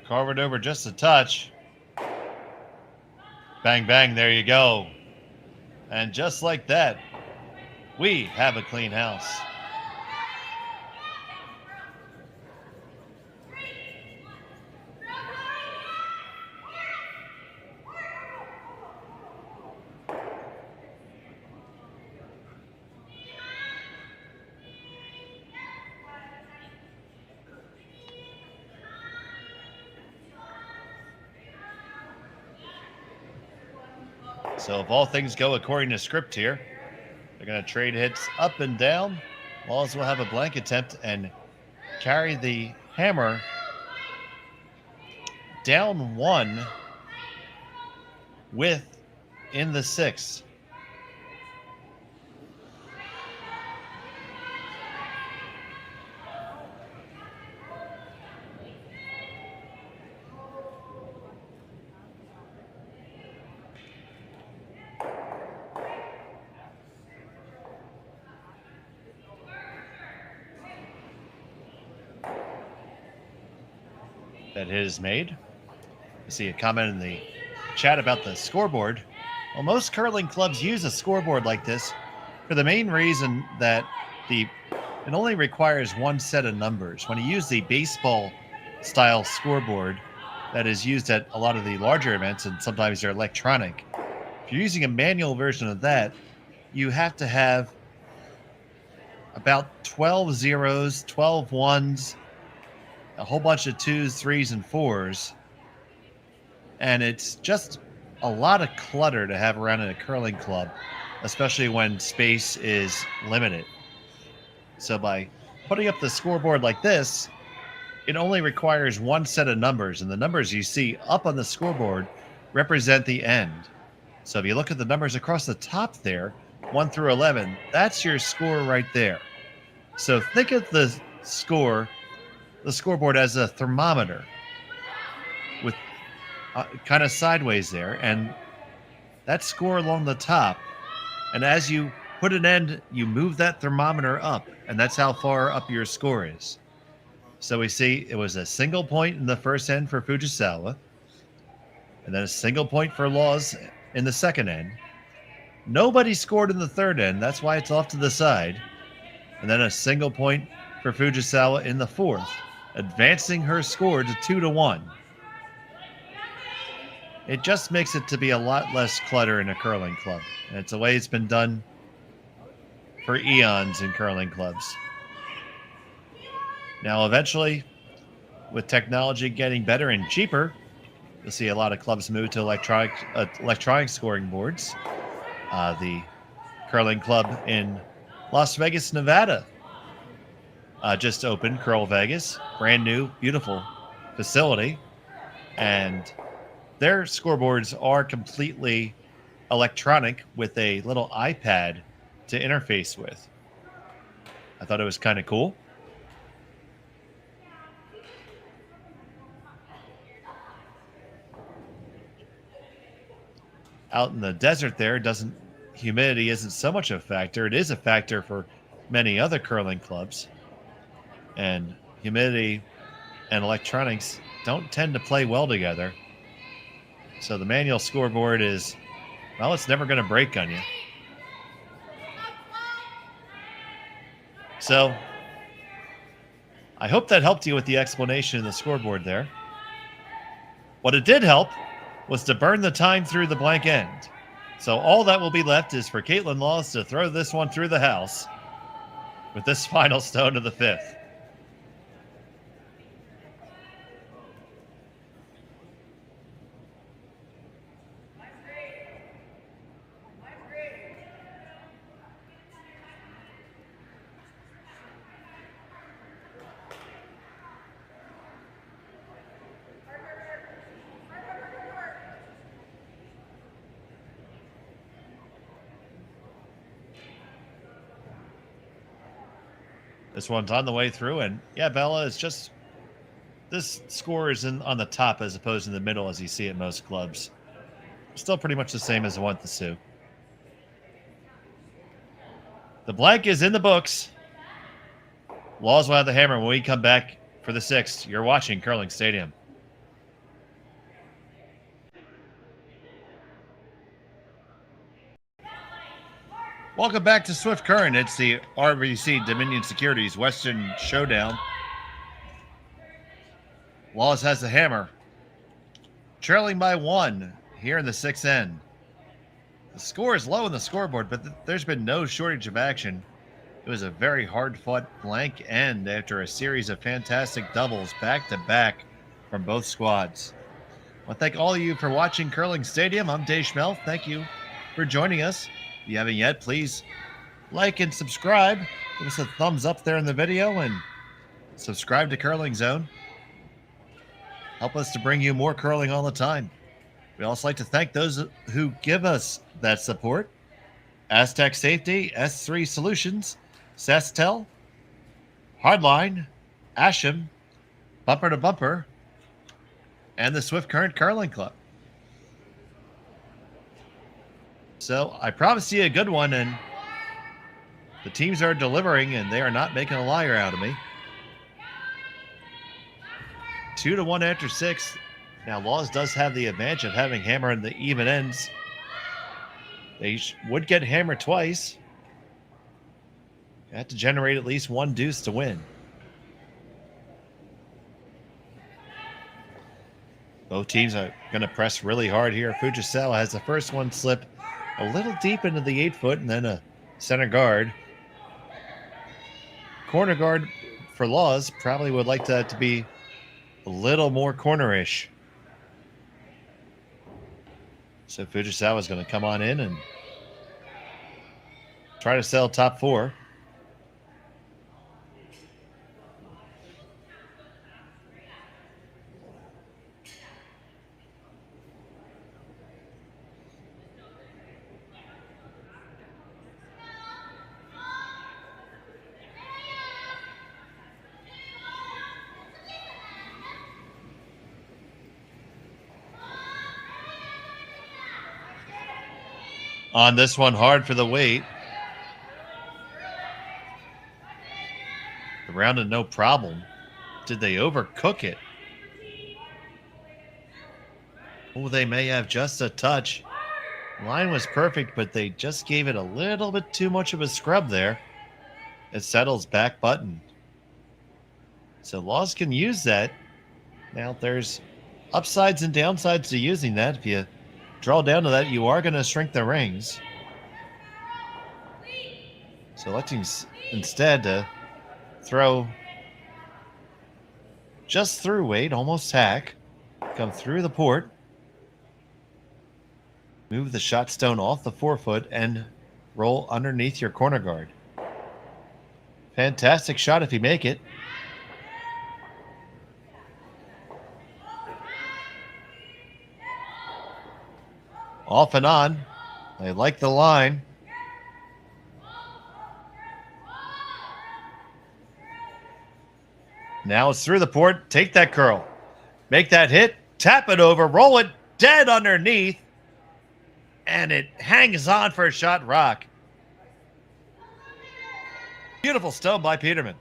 Carve it over just a touch. Bang, bang, there you go. And just like that, We have a clean house. So if all things go according to script here, they're going to trade hits up and down. Laws will have a blank attempt and carry the hammer down one with in the sixth. That hit is made. I see a comment in the chat about the scoreboard. Well, most curling clubs use a scoreboard like this for the main reason that it only requires one set of numbers. When you use the baseball style scoreboard that is used at a lot of the larger events, and sometimes they're electronic, if you're using a manual version of that, you have to have about 12 zeros, 12 ones, a whole bunch of 2s, 3s, and 4s. And it's just a lot of clutter to have around in a curling club, especially when space is limited. So by putting up the scoreboard like this, it only requires one set of numbers, and the numbers you see up on the scoreboard represent the end. So if you look at the numbers across the top there, 1 through 11, that's your score right there. So think of the scoreboard as a thermometer with kind of sideways there, and that score along the top. And as you put an end, you move that thermometer up, and that's how far up your score is. So we see it was a single point in the first end for Fujisawa, and then a single point for Laws in the second end. Nobody scored in the third end. That's why it's off to the side. And then a single point for Fujisawa in the fourth, advancing her score to 2-1. It just makes it to be a lot less clutter in a curling club. And it's the way it's been done for eons in curling clubs. Now, eventually, with technology getting better and cheaper, you'll see a lot of clubs move to electronic scoring boards. The curling club in Las Vegas, Nevada, just opened, Curl Vegas, brand new, beautiful facility, and their scoreboards are completely electronic with a little iPad to interface with. I thought it was kind of cool. Out in the desert there, humidity isn't so much a factor. It is a factor for many other curling clubs. And humidity and electronics don't tend to play well together. So the manual scoreboard is, well, it's never going to break on you. So I hope that helped you with the explanation of the scoreboard there. What it did help was to burn the time through the blank end. So all that will be left is for Kaitlyn Laws to throw this one through the house with this final stone of the fifth. This one's on the way through, and yeah, Bella, it's just this score is on the top as opposed to in the middle as you see at most clubs. Still pretty much the same as the one at the Sioux. The blank is in the books. Laws will have the hammer when we come back for the sixth. You're watching Curling Stadium. Welcome back to Swift Current. It's the RBC Dominion Securities Western Showdown. Wallace has the hammer. Trailing by 1 here in the 6th end. The score is low in the scoreboard, but there's been no shortage of action. It was a very hard-fought blank end after a series of fantastic doubles back-to-back from both squads. I want to thank all of you for watching Curling Stadium. I'm Dave Schmel. Thank you for joining us. If you haven't yet, please like and subscribe. Give us a thumbs up there in the video and subscribe to Curling Zone. Help us to bring you more curling all the time. We also like to thank those who give us that support. Aztec Safety, S3 Solutions, Sasktel, Hardline, Asham, Bumper to Bumper, and the Swift Current Curling Club. So I promised you a good one, and the teams are delivering, and they are not making a liar out of me. 2-1 after 6. Now, Laws does have the advantage of having hammer in the even ends. They would get hammer twice. You have to generate at least one deuce to win. Both teams are going to press really hard here. Fujisawa has the first one slip a little deep into the 8-foot and then a center guard. Corner guard for Laws probably would like that to be a little more cornerish. So Fujisawa is going to come on in and try to sell top 4. On this one, hard for the weight. The rounded no problem. Did they overcook it? Oh, they may have just a touch. Line was perfect, but they just gave it a little bit too much of a scrub there. It settles back button. So Laws can use that. Now there's upsides and downsides to using that. If you draw down to that, you are going to shrink the rings. So electing instead to throw just through weight, almost hack, come through the port, move the shot stone off the 4-foot, and roll underneath your corner guard. Fantastic shot if you make it. Off and on. They like the line. Now it's through the port. Take that curl. Make that hit. Tap it over. Roll it dead underneath. And it hangs on for a shot rock. Beautiful stone by Peterman.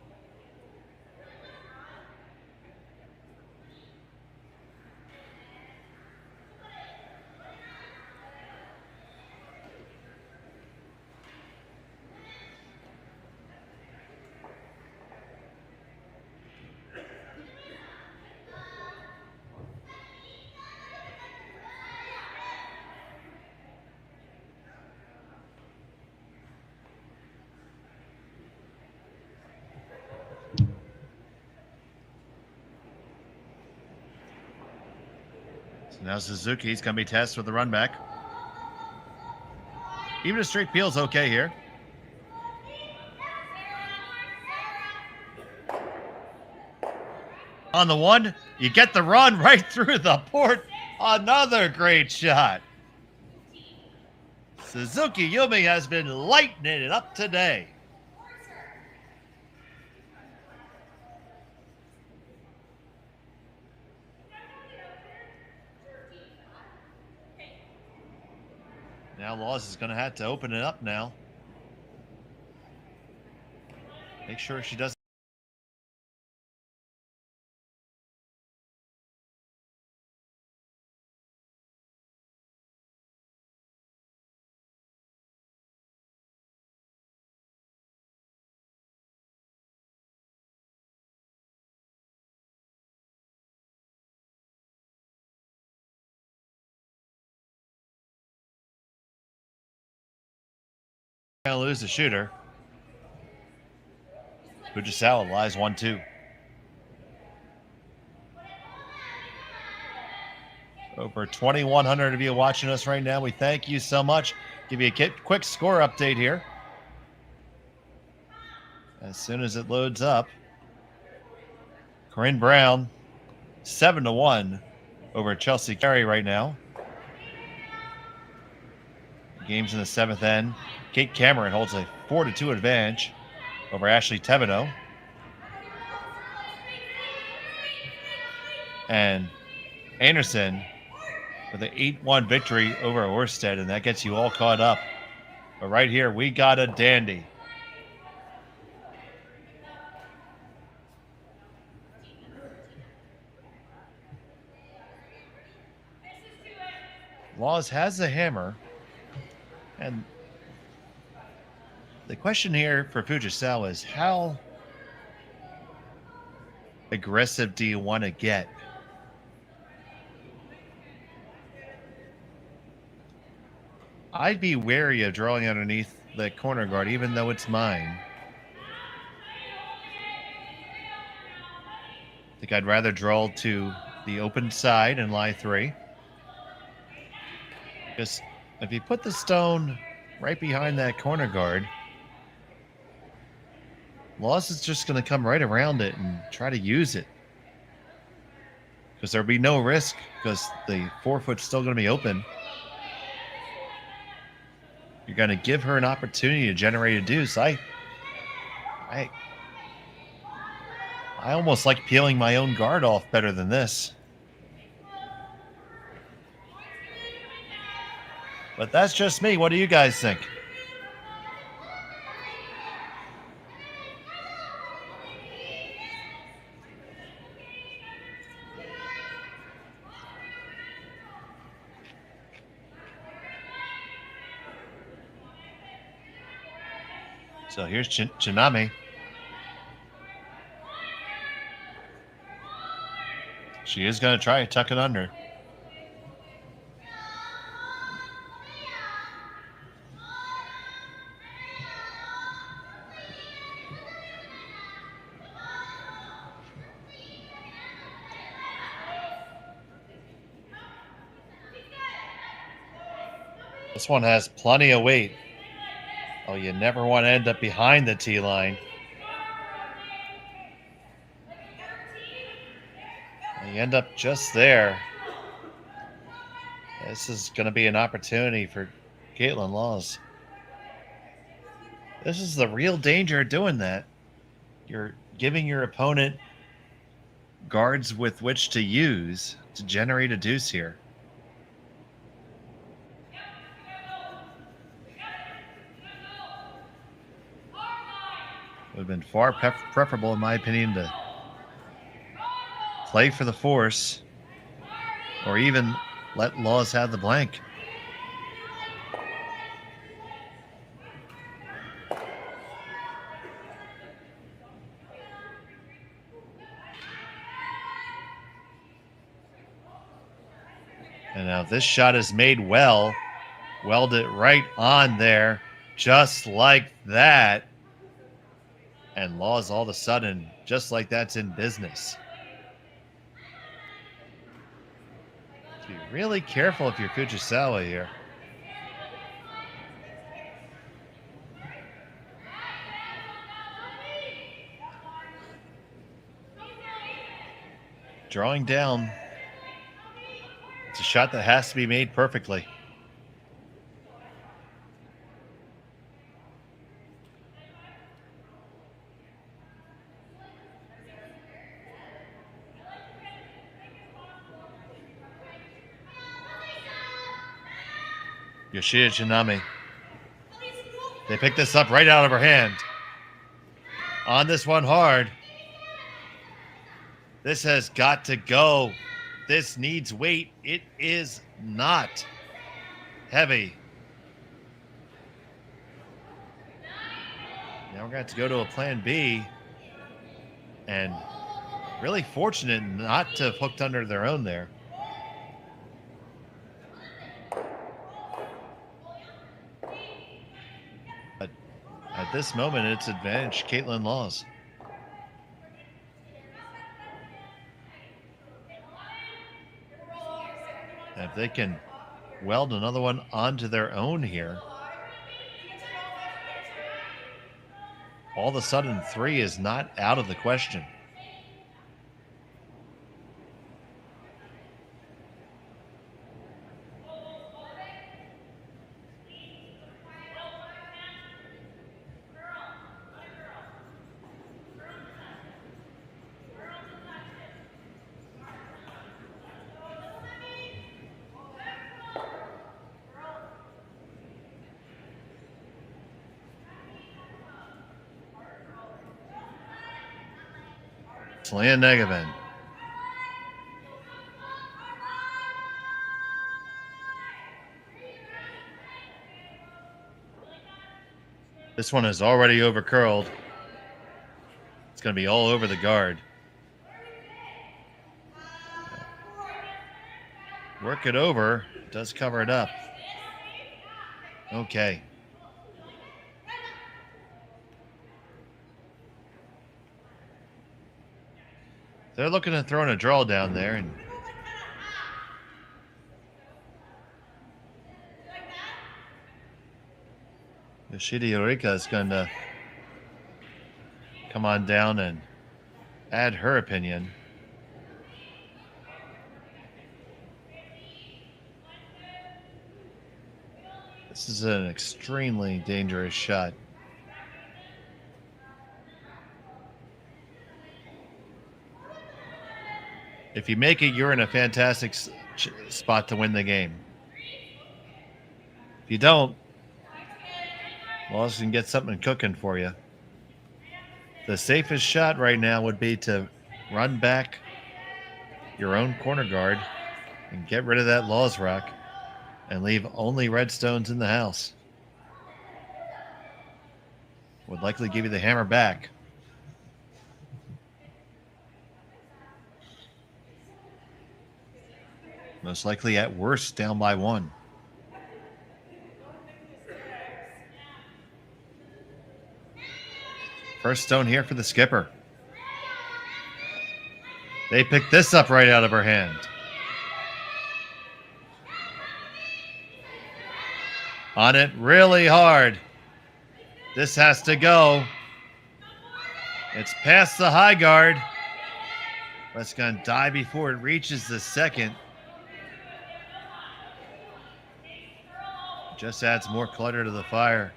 Now Suzuki's going to be tasked with the run back. Even a straight peel's okay here. On the one, you get the run right through the port. Another great shot. Suzuki Yumi has been lighting it up today. Now Laws is going to have to open it up now. Make sure she doesn't. Gonna lose the shooter. Fujisawa lies 1-2. Over 2,100 of you watching us right now. We thank you so much. Give you a quick score update here. As soon as it loads up, Corinne Brown 7-1 over Chelsea Carey right now. Games in the 7th end. Kate Cameron holds a 4-2 advantage over Ashley Tebino. And Anderson with an 8-1 victory over Orsted, and that gets you all caught up. But right here, we got a dandy. Laws has the hammer, and the question here for Fujisawa is how aggressive do you want to get? I'd be wary of drawing underneath the corner guard, even though it's mine. I think I'd rather draw to the open side and lie 3. Because if you put the stone right behind that corner guard, Laws is just going to come right around it and try to use it. Because there'll be no risk because the 4-foot's still going to be open. You're going to give her an opportunity to generate a deuce. I almost like peeling my own guard off better than this. But that's just me. What do you guys think? So here's Kitmami. She is going to try to tuck it under. This one has plenty of weight. Oh, you never want to end up behind the tee line. You end up just there. This is going to be an opportunity for Kaitlyn Laws. This is the real danger of doing that. You're giving your opponent guards with which to use to generate a deuce here. Would have been far preferable, in my opinion, to play for the force or even let Laws have the blank. And now this shot is made well. Weld it right on there, just like that. And Laws all of a sudden, just like that's in business. Be really careful if you're Fujisawa here. Drawing down. It's a shot that has to be made perfectly. Yoshida Kitmami. They pick this up right out of her hand. On this one hard. This has got to go. This needs weight. It is not heavy. Now we're going to have to go to a plan B. And really fortunate not to have hooked under their own there. But at this moment, it's advantage Kaitlyn Laws. And if they can weld another one onto their own here, all of a sudden 3 is not out of the question. Slan Negavan. This one is already overcurled. It's going to be all over the guard. Work it over. Does cover it up. Okay. They're looking at throwing a draw down there, and Yoshida Eureka is going to come on down and add her opinion. This is an extremely dangerous shot. If you make it, you're in a fantastic spot to win the game. If you don't, Laws can get something cooking for you. The safest shot right now would be to run back your own corner guard and get rid of that Laws rock and leave only red stones in the house. Would likely give you the hammer back. Most likely at worst down by 1. First stone here for the skipper. They picked this up right out of her hand. On it really hard. This has to go. It's past the high guard. But it's going to die before it reaches the second. Just adds more clutter to the fire.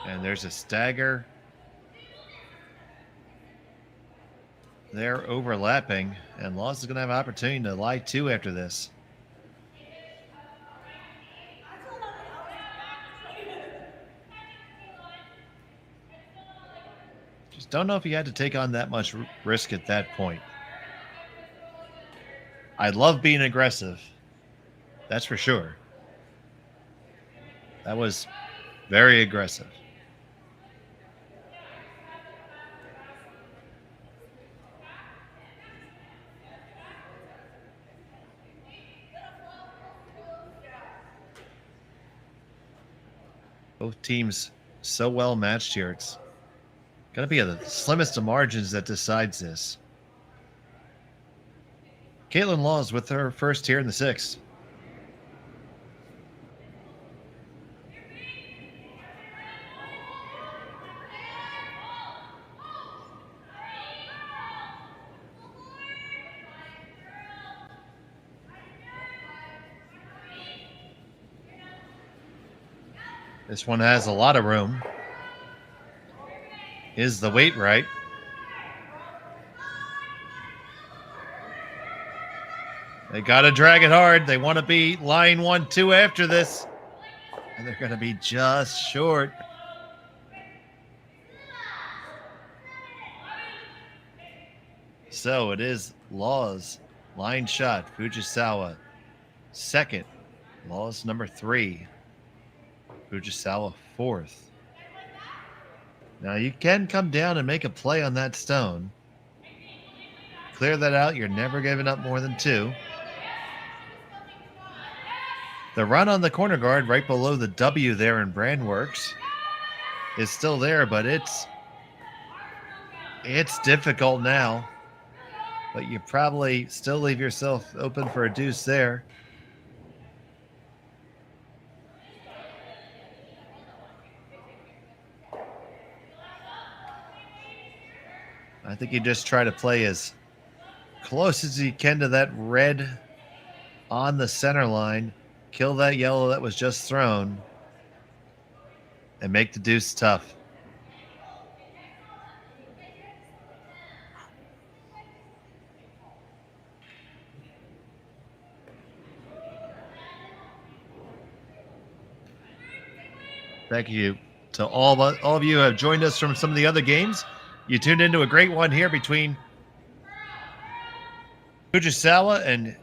And there's a stagger. They're overlapping, and Laws is going to have an opportunity to lie 2 after this. Just don't know if he had to take on that much risk at that point. I love being aggressive. That's for sure. That was very aggressive. Both teams so well matched here. It's going to be the slimmest of margins that decides this. Kaitlyn Laws with her first here in the 6th. This one has a lot of room. Is the weight right? They got to drag it hard. They want to be line 1-2 after this. And they're going to be just short. So it is Laws, line shot, Fujisawa. Second, Laws number 3. Fujisawa 4th. Now you can come down and make a play on that stone. Clear that out. You're never giving up more than 2. The run on the corner guard right below the W there in Brandworks is still there, but it's difficult now. But you probably still leave yourself open for a deuce there. I think you just try to play as close as you can to that red on the center line, kill that yellow that was just thrown, and make the deuce tough. Thank you to all of you who have joined us from some of the other games. You tuned into a great one here between Fujisawa and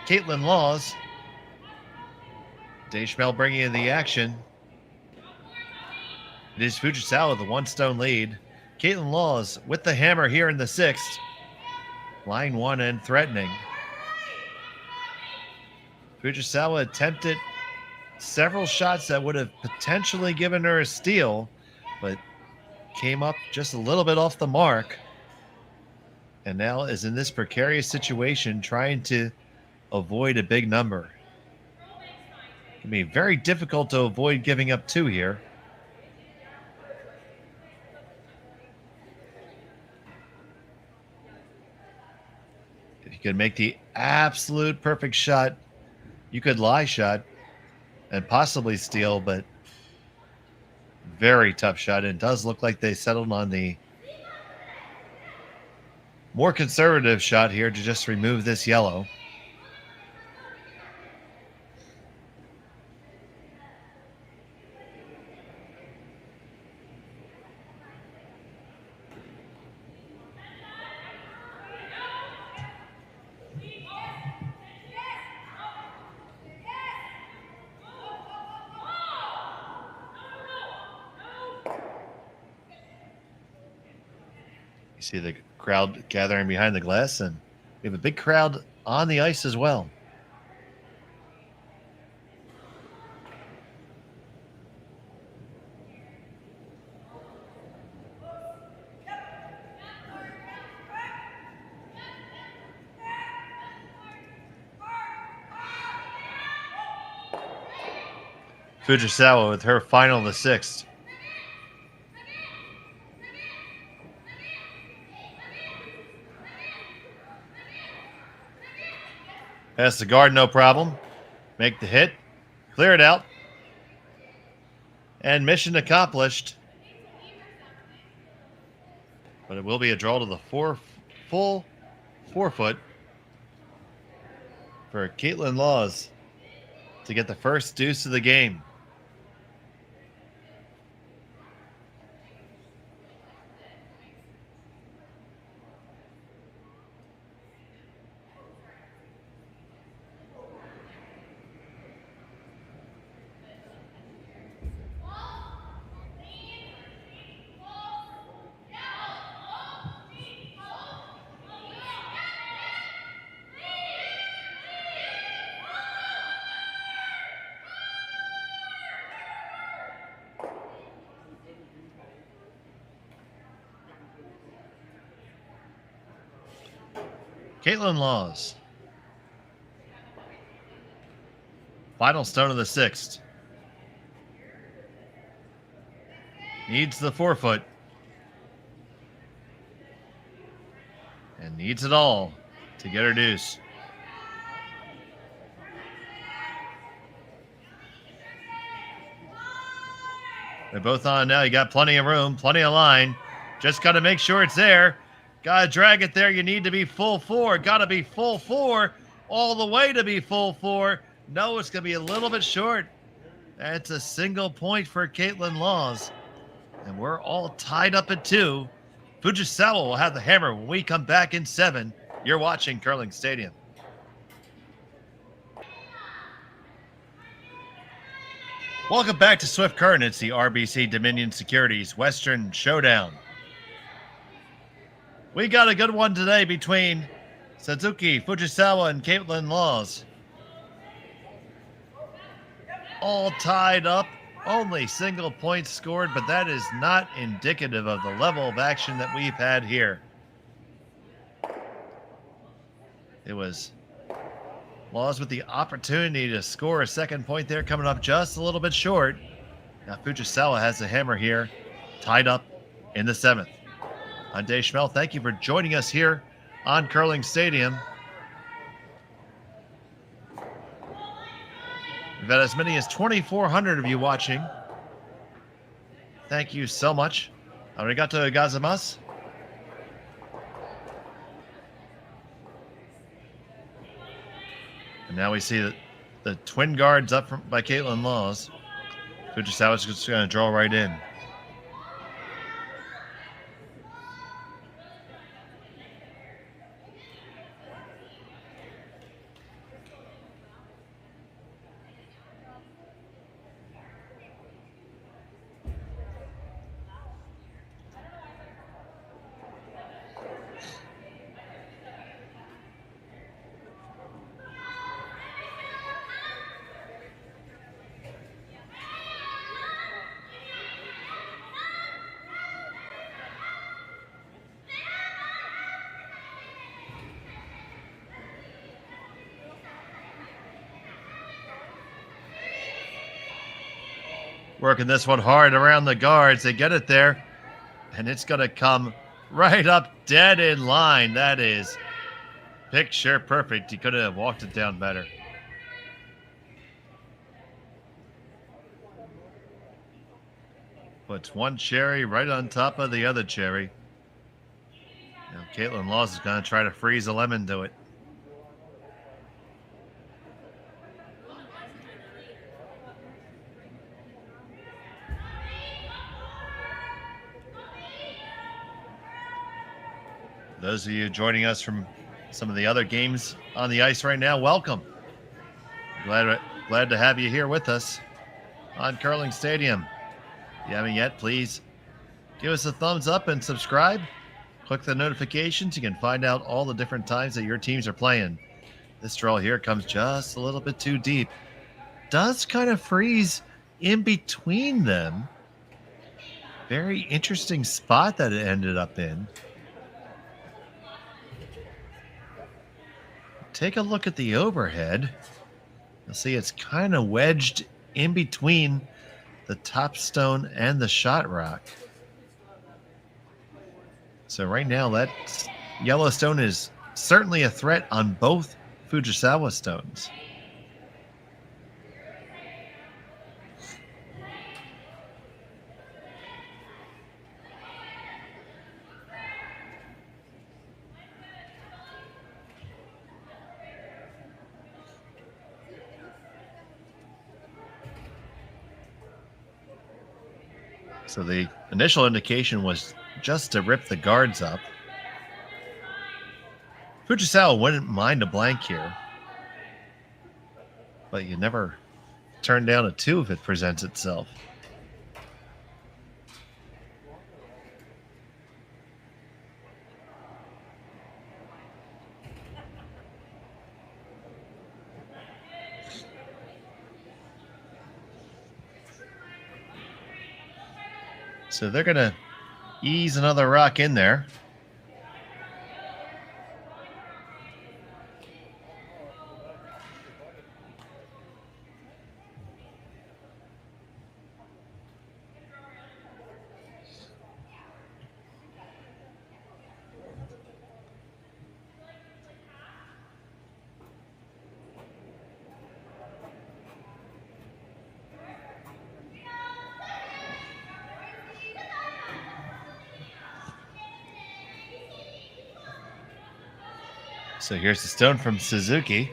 Kaitlyn Laws. Dave Schmel bringing in the action. It is Fujisawa with a 1-stone lead. Kaitlyn Laws with the hammer here in the 6th. Line 1 and threatening. Fujisawa attempted several shots that would have potentially given her a steal, but came up just a little bit off the mark. And now is in this precarious situation trying to avoid a big number. It can be very difficult to avoid giving up 2 here. If you could make the absolute perfect shot, you could lie shot and possibly steal, but very tough shot. It does look like they settled on the more conservative shot here to just remove this yellow. See the crowd gathering behind the glass, and we have a big crowd on the ice as well. Fujisawa with her final the 6th. Pass the guard, no problem. Make the hit. Clear it out. And mission accomplished. But it will be a draw to the full 4-foot for Kaitlyn Laws to get the first deuce of the game. Kaitlyn Laws. Final stone of the 6th. Needs the 4-foot. And needs it all to get her deuce. They're both on now. You got plenty of room, plenty of line. Just got to make sure it's there. Got to drag it there. You need to be full 4. Got to be full 4 all the way to be full 4. No, it's going to be a little bit short. That's a single point for Kaitlyn Laws. And we're all tied up at 2. Fujisawa will have the hammer when we come back in 7. You're watching Curling Stadium. Welcome back to Swift Current. It's the RBC Dominion Securities Western Showdown. We got a good one today between Satsuki Fujisawa and Kaitlyn Laws. all tied up. Only single points scored, but that is not indicative of the level of action that we've had here. It was Laws with the opportunity to score a second point there, coming up just a little bit short. Now Fujisawa has the hammer here, tied up in the 7th. I'm Dave Schmel. Thank you for joining us here on Curling Stadium. We've had as many as 2,400 of you watching. Thank you so much. Arigato gozaimasu. And now we see the twin guards up by Kaitlyn Laws. Fujisawa's just going to draw right in. Working this one hard around the guards. They get it there, and it's going to come right up dead in line. That is picture perfect. He could have walked it down better. Puts one cherry right on top of the other cherry. Now Kaitlyn Laws is going to try to freeze a lemon to it. Those of you joining us from some of the other games on the ice right now, welcome. Glad to have you here with us on Curling Stadium. If you haven't yet, please give us a thumbs up and subscribe. Click the notifications. You can find out all the different times that your teams are playing. This draw here comes just a little bit too deep. Does kind of freeze in between them. Very interesting spot that it ended up in. Take a look at the overhead. You'll see it's kind of wedged in between the top stone and the shot rock. So right now that yellow stone is certainly a threat on both Fujisawa stones. So the initial indication was just to rip the guards up. Fujisawa wouldn't mind a blank here, but you never turn down a 2 if it presents itself. So they're going to ease another rock in there. So here's the stone from Suzuki.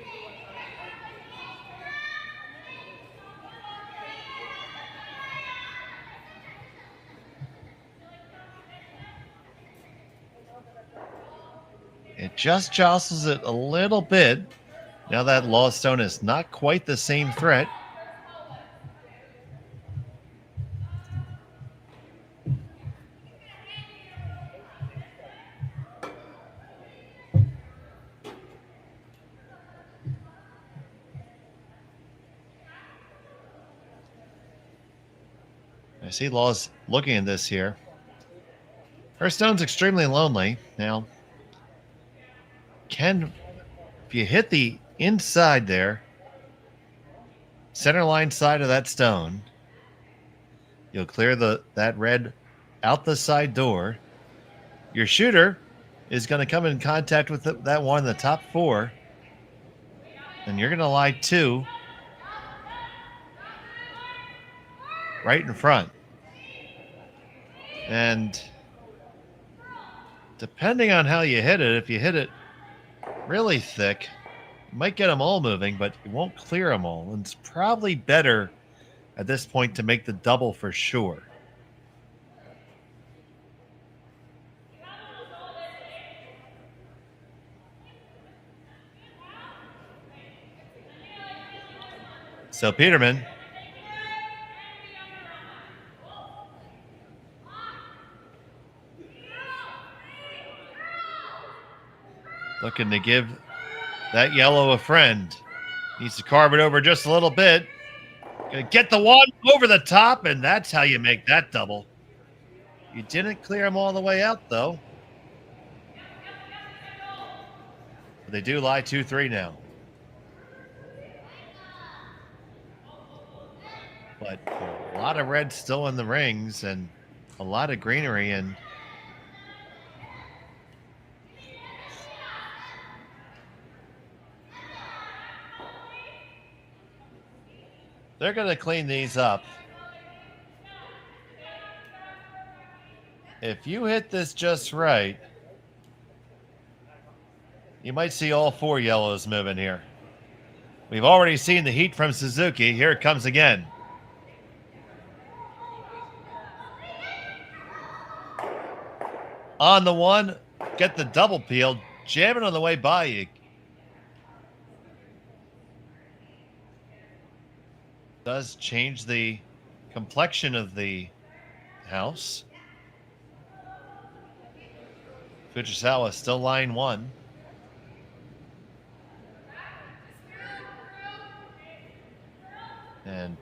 It just jostles it a little bit. Now that Law stone is not quite the same threat. I see Laws looking at this here. Her stone's extremely lonely. Now, if you hit the inside there, center line side of that stone, you'll clear that red out the side door. Your shooter is going to come in contact with that one in the top 4, and you're going to lie 2 right in front. And depending on how you hit it, if you hit it really thick, you might get them all moving, but you won't clear them all. And it's probably better at this point to make the double for sure. So Peterman looking to give that yellow a friend. Needs to carve it over just a little bit. Gonna get the one over the top, and that's how you make that double. You didn't clear them all the way out, though. But they do lie 2-3 now. But a lot of red still in the rings and a lot of greenery, and they're going to clean these up. If you hit this just right, you might see all 4 yellows moving here. We've already seen the heat from Suzuki. Here it comes again. On the one, get the double peel, jam it on the way by you. Does change the complexion of the house. Fujisawa still line 1. And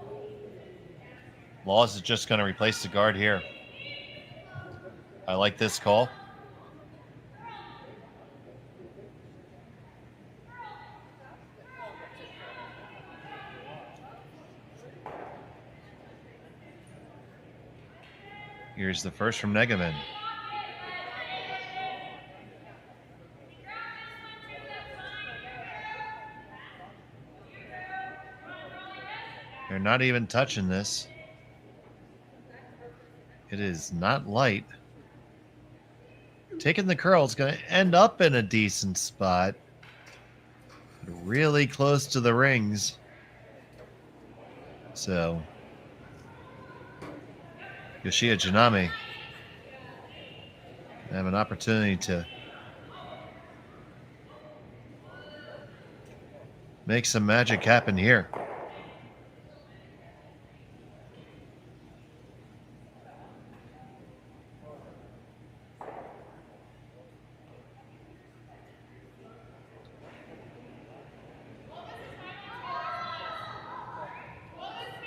Laws is just going to replace the guard here. I like this call. Here's the first from Negaman. They're not even touching this. It is not light. Taking the curl is going to end up in a decent spot. Really close to the rings. So Yoshia Janami have an opportunity to make some magic happen here.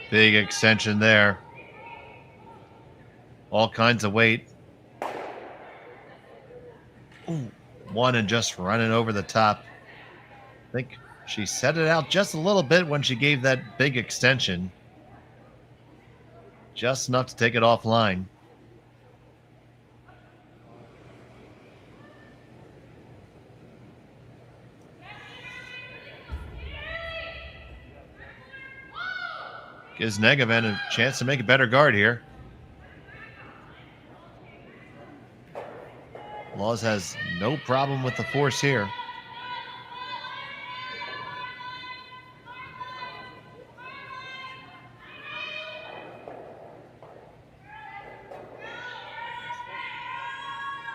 Big extension there. All kinds of weight. Ooh, one and just running over the top. I think she set it out just a little bit when she gave that big extension. Just enough to take it offline. Gives Negavan a chance to make a better guard here. Laws has no problem with the force here.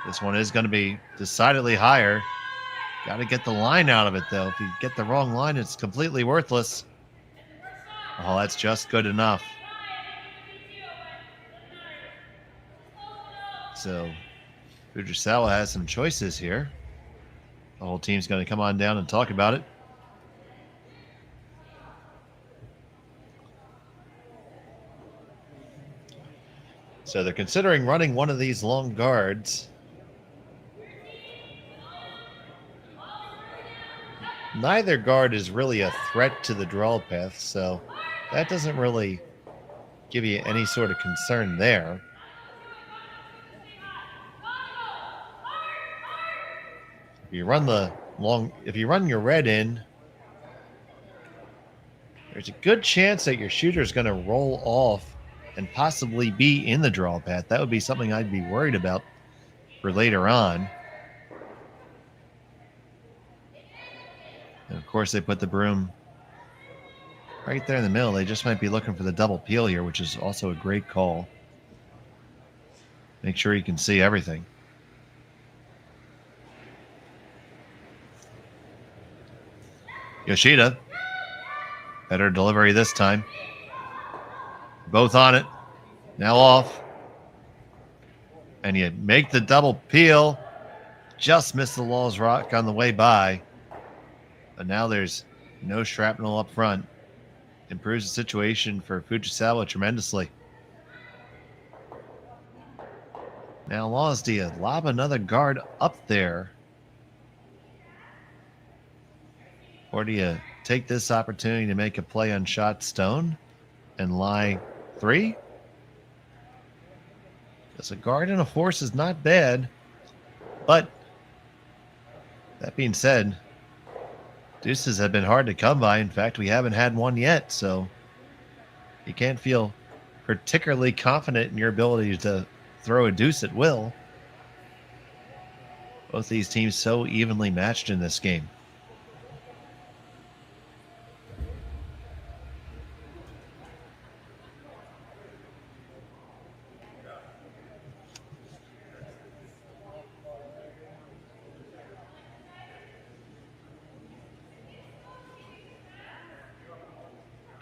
This one is going to be decidedly higher. Got to get the line out of it, though. If you get the wrong line, it's completely worthless. Oh, that's just good enough. So Fujisawa has some choices here. The whole team's going to come on down and talk about it. So they're considering running one of these long guards. Neither guard is really a threat to the draw path, so that doesn't really give you any sort of concern there. If you run your red in, there's a good chance that your shooter is going to roll off and possibly be in the draw path. That would be something I'd be worried about for later on. And of course, they put the broom right there in the middle. They just might be looking for the double peel here, which is also a great call. Make sure you can see everything. Yoshida. Better delivery this time. Both on it. Now off. And you make the double peel. Just missed the Law's rock on the way by. But now there's no shrapnel up front. Improves the situation for Fujisawa tremendously. Now Laws, do you lob another guard up there? Or do you take this opportunity to make a play on shot stone and lie 3? Because a guard and a force is not bad. But that being said, deuces have been hard to come by. In fact, we haven't had one yet, so you can't feel particularly confident in your ability to throw a deuce at will. Both these teams so evenly matched in this game.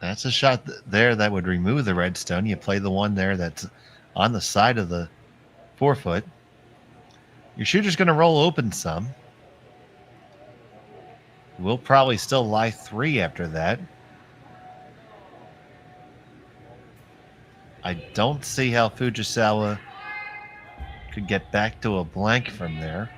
That's a shot there that would remove the redstone. You play the one there that's on the side of the 4-foot. Your shooter's going to roll open some. We'll probably still lie 3 after that. I don't see how Fujisawa could get back to a blank from there.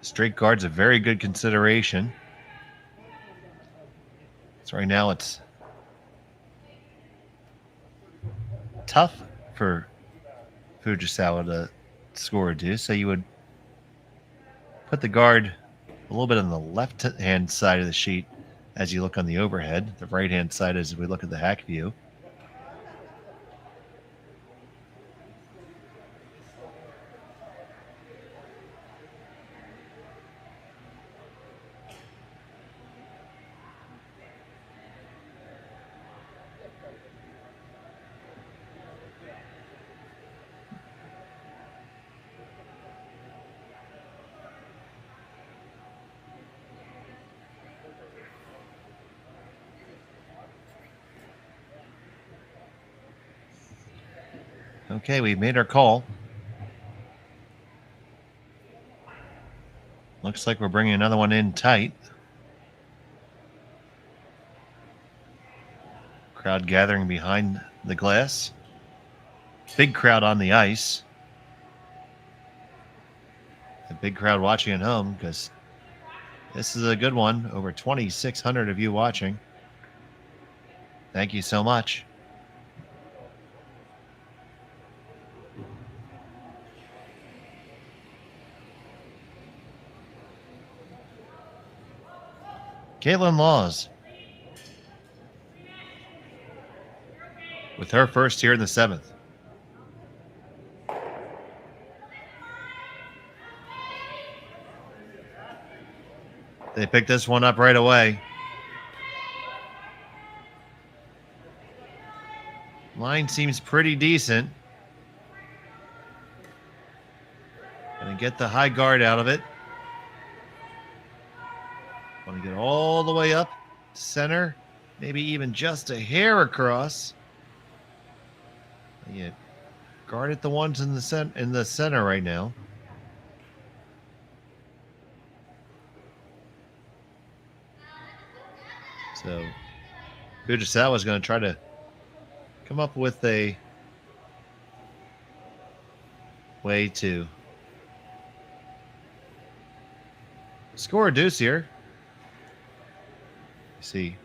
Straight guard's a very good consideration. So right now it's tough for Fujisawa to score a deuce. So you would put the guard a little bit on the left-hand side of the sheet as you look on the overhead. The right-hand side as we look at the hack view. Okay, we've made our call. Looks like we're bringing another one in tight. Crowd gathering behind the glass. Big crowd on the ice. A big crowd watching at home because this is a good one. Over 2,600 of you watching. Thank you so much. Kaitlyn Laws with her first here in the 7th. They picked this one up right away. Line seems pretty decent. Gonna get the high guard out of it. Want to get all the way up center, maybe even just a hair across. You guard at the ones in the center right now. So Fujisawa is going to try to come up with a way to score a deuce here. You see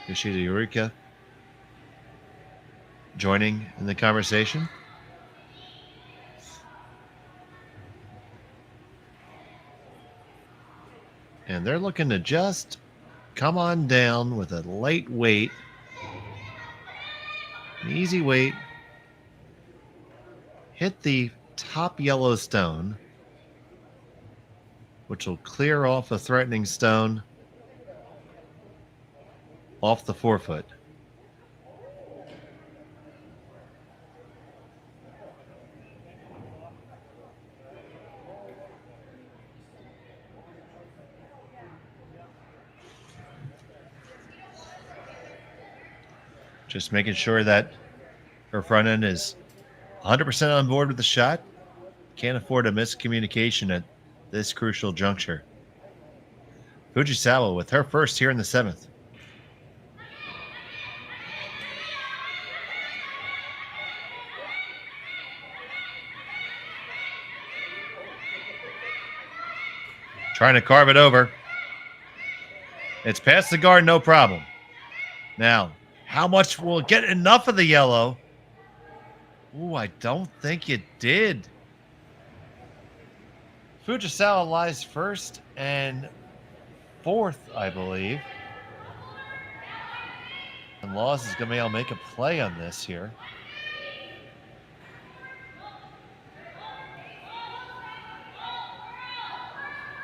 Yoshida Eureka joining in the conversation. And they're looking to just come on down with a light weight, an easy weight, hit the top yellow stone, which will clear off a threatening stone off the 4-foot. Just making sure that her front end is 100% on board with the shot. Can't afford a miscommunication at this crucial juncture. Fujisawa with her first here in the 7th. Trying to carve it over. It's past the guard, no problem. Now, how much will it get enough of the yellow? Ooh, I don't think it did. Fujisawa lies first and 4th, I believe. And Laws is going to be able to make a play on this here.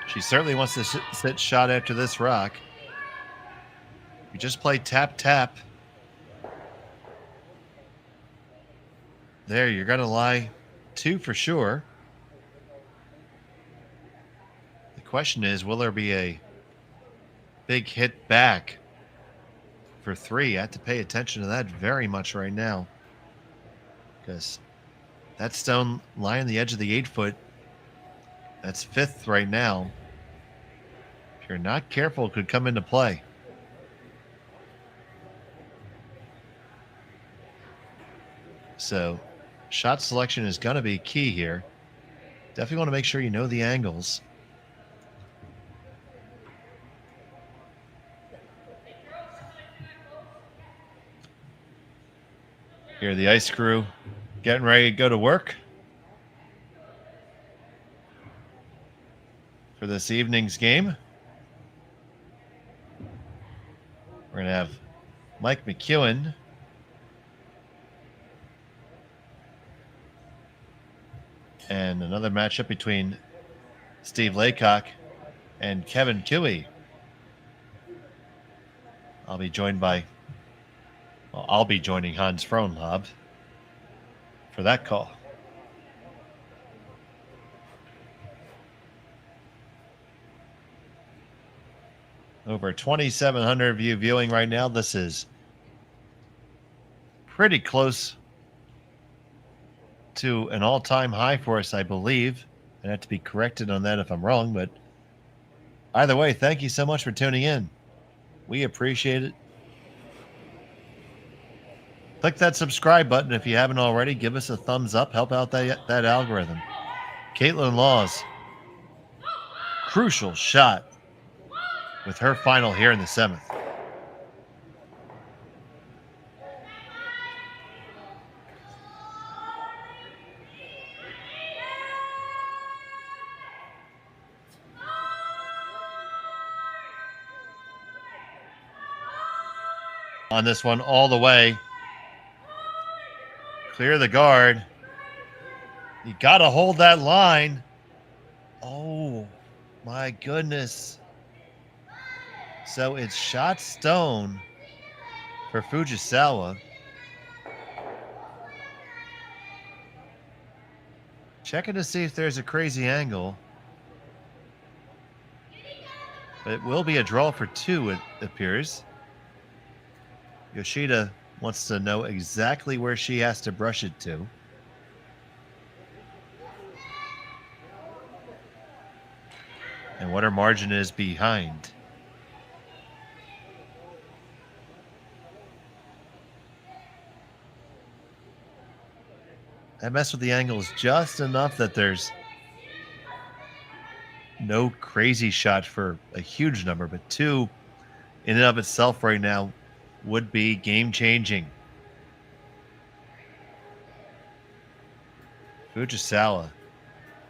She certainly wants to sit shot after this rock. You just play tap, tap. There, you're going to lie 2 for sure. The question is, will there be a big hit back for 3? I have to pay attention to that very much right now, because that stone lying on the edge of the 8-foot, that's 5th right now. If you're not careful, it could come into play. So shot selection is going to be key here. Definitely want to make sure you know the angles. Here, the ice crew getting ready to go to work for this evening's game. We're going to have Mike McEwen and another matchup between Steve Laycock and Kevin Cooey. I'll be joining Hans Frohnlob for that call. Over 2,700 of you viewing right now. This is pretty close to an all-time high for us, I believe. I have to be corrected on that if I'm wrong, but either way, thank you so much for tuning in. We appreciate it. Click that subscribe button if you haven't already. Give us a thumbs up. Help out that algorithm. Kaitlyn Laws. Crucial shot with her final here in the 7th. On this one all the way. Clear the guard. You got to hold that line. Oh, my goodness. So it's shot stone for Fujisawa. Checking to see if there's a crazy angle. But it will be a draw for 2, it appears. Yoshida wants to know exactly where she has to brush it to. And what her margin is behind. That mess with the angles just enough that there's no crazy shot for a huge number, but 2 in and of itself right now would be game-changing. Fujisawa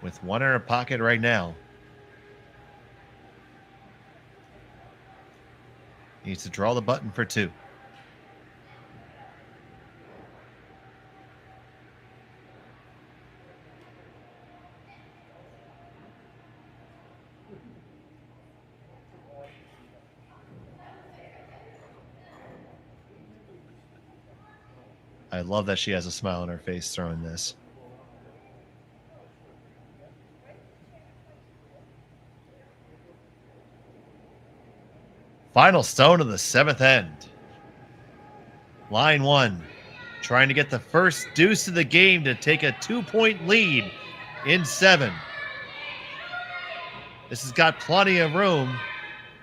with 1 in her pocket right now. Needs to draw the button for 2. I love that she has a smile on her face throwing this. Final stone of the 7th end. Line 1, trying to get the first deuce of the game to take a 2-point lead in 7. This has got plenty of room.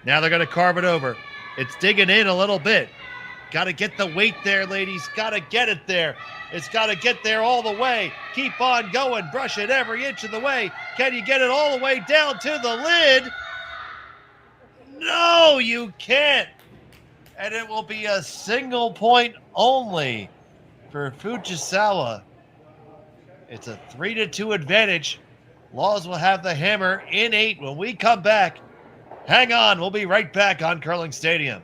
Now they're going to carve it over. It's digging in a little bit. Got to get the weight there, ladies. Got to get it there. It's got to get there all the way. Keep on going. Brush it every inch of the way. Can you get it all the way down to the lid? No, you can't. And it will be a single point only for Fujisawa. It's a 3-2 advantage. Laws will have the hammer in 8 when we come back. Hang on, we'll be right back on Curling Stadium.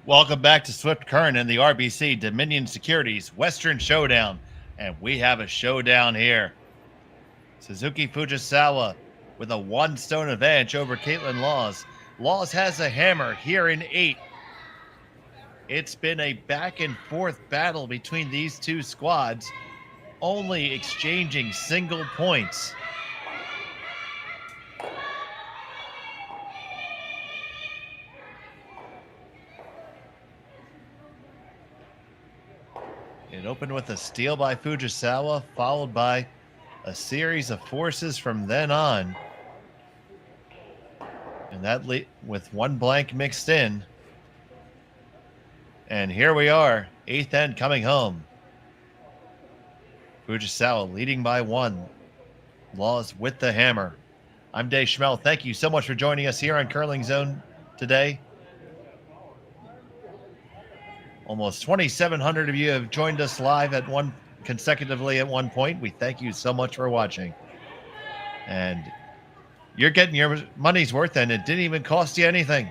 Welcome back to Swift Current and the RBC Dominion Securities Western Showdown. And we have a showdown here. Satsuki Fujisawa with a 1 stone advantage over Kaitlyn Laws. Laws has a hammer here in 8. It's been a back and forth battle between these 2 squads, only exchanging single points. It opened with a steal by Fujisawa, followed by a series of forces from then on. And that with 1 blank mixed in. And here we are, 8th end coming home. Fujisawa leading by 1. Laws with the hammer. I'm Dave Schmel. Thank you so much for joining us here on Curling Zone today. Almost 2,700 of you have joined us live consecutively at one point. We thank you so much for watching. And you're getting your money's worth, and it didn't even cost you anything.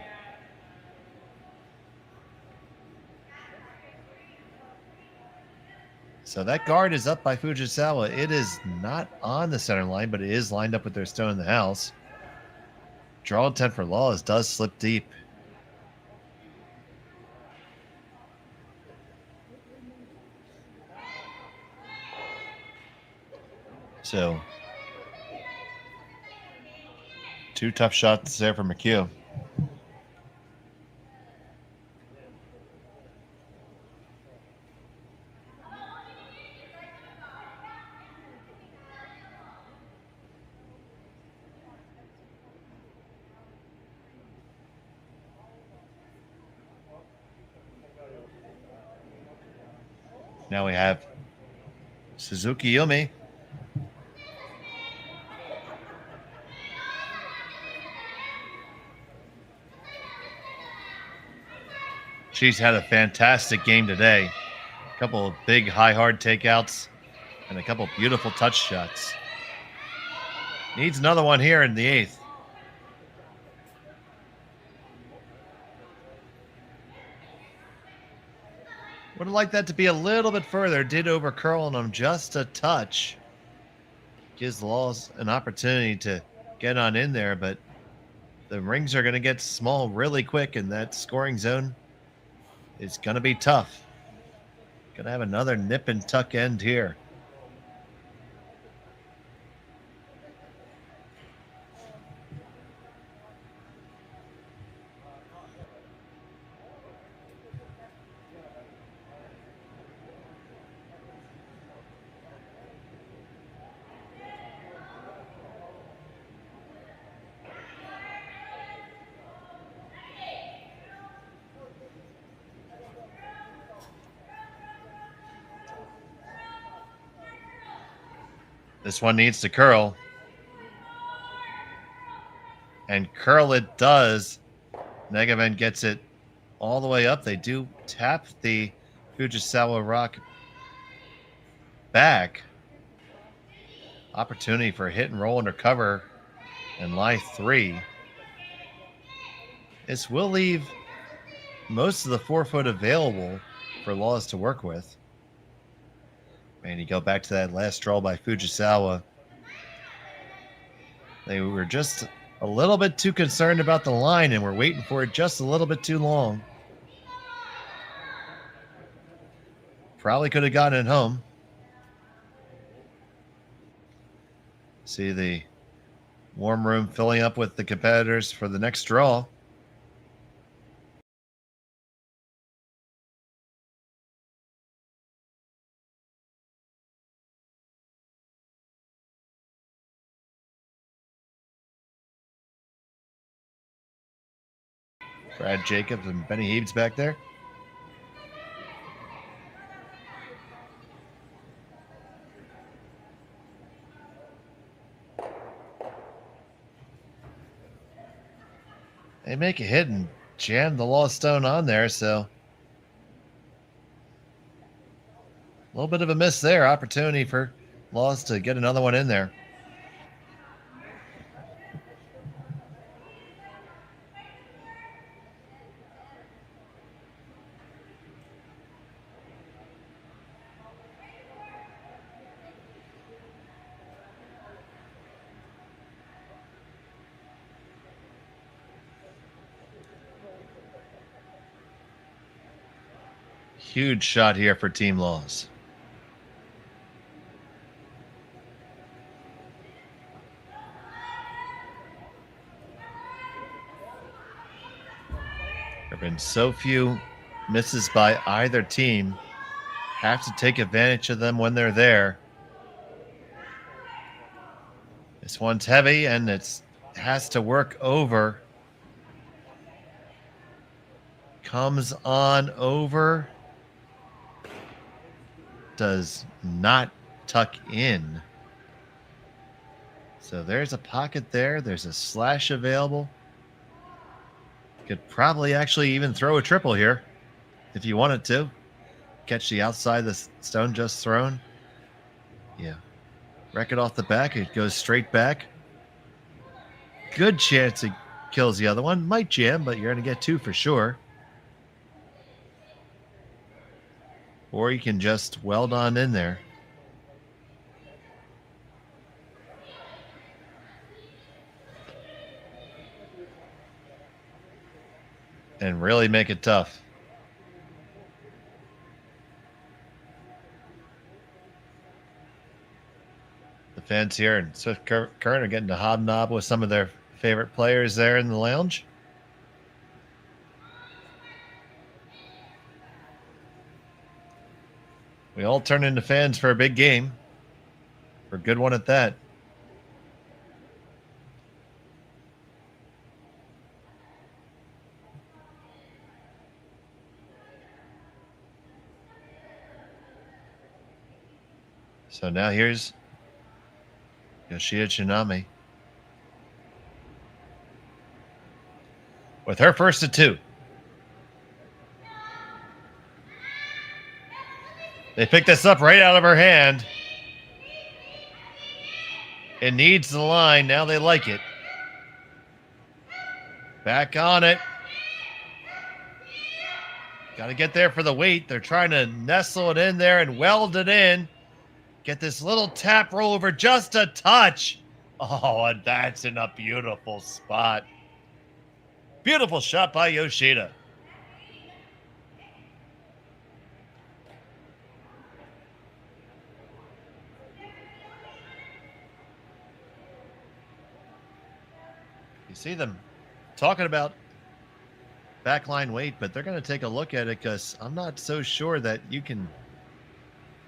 So that guard is up by Fujisawa. It is not on the center line, but it is lined up with their stone in the house. Draw intent for Laws does slip deep. So 2 tough shots there for McHugh. Now we have Suzuki Yumi. She's had a fantastic game today. A couple of big, high, hard takeouts and a couple beautiful touch shots. Needs another one here in the 8th. Would have liked that to be a little bit further. Did overcurl on him just a touch. Gives Laws an opportunity to get on in there, but the rings are going to get small really quick, and that scoring zone is going to be tough. Going to have another nip and tuck end here. This one needs to curl. And curl it does. Negavan gets it all the way up. They do tap the Fujisawa rock back. Opportunity for a hit and roll and recover in lie 3. This will leave most of the 4-foot available for Laws to work with. And you go back to that last draw by Fujisawa. They were just a little bit too concerned about the line and were waiting for it just a little bit too long. Probably could have gotten it home. See the warm room filling up with the competitors for the next draw. Brad Jacobs and Benny Heaves back there. They make a hit and jam the Lost Stone on there, so a little bit of a miss there. Opportunity for Lost to get another one in there. Huge shot here for Team Laws. There have been so few misses by either team. Have to take advantage of them when they're there. This one's heavy and it has to work over. Comes on over. Does not tuck in. So there's a pocket there. There's a slash available. Could probably actually even throw a triple here if you wanted to. Catch the outside of the stone just thrown. Yeah. Wreck it off the back. It goes straight back. Good chance it kills the other one. Might jam, but you're going to get 2 for sure. Or you can just weld on in there. And really make it tough. The fans here in Swift Current are getting to hobnob with some of their favorite players there in the lounge. We all turn into fans for a big game. For a good one at that. So now here's Yoshida Tsunami with her first of 2. They picked this up right out of her hand. It needs the line. Now they like it. Back on it. Got to get there for the weight. They're trying to nestle it in there and weld it in. Get this little tap roll over just a touch. Oh, and that's in a beautiful spot. Beautiful shot by Yoshida. You see them talking about backline weight, but they're going to take a look at it because I'm not so sure that you can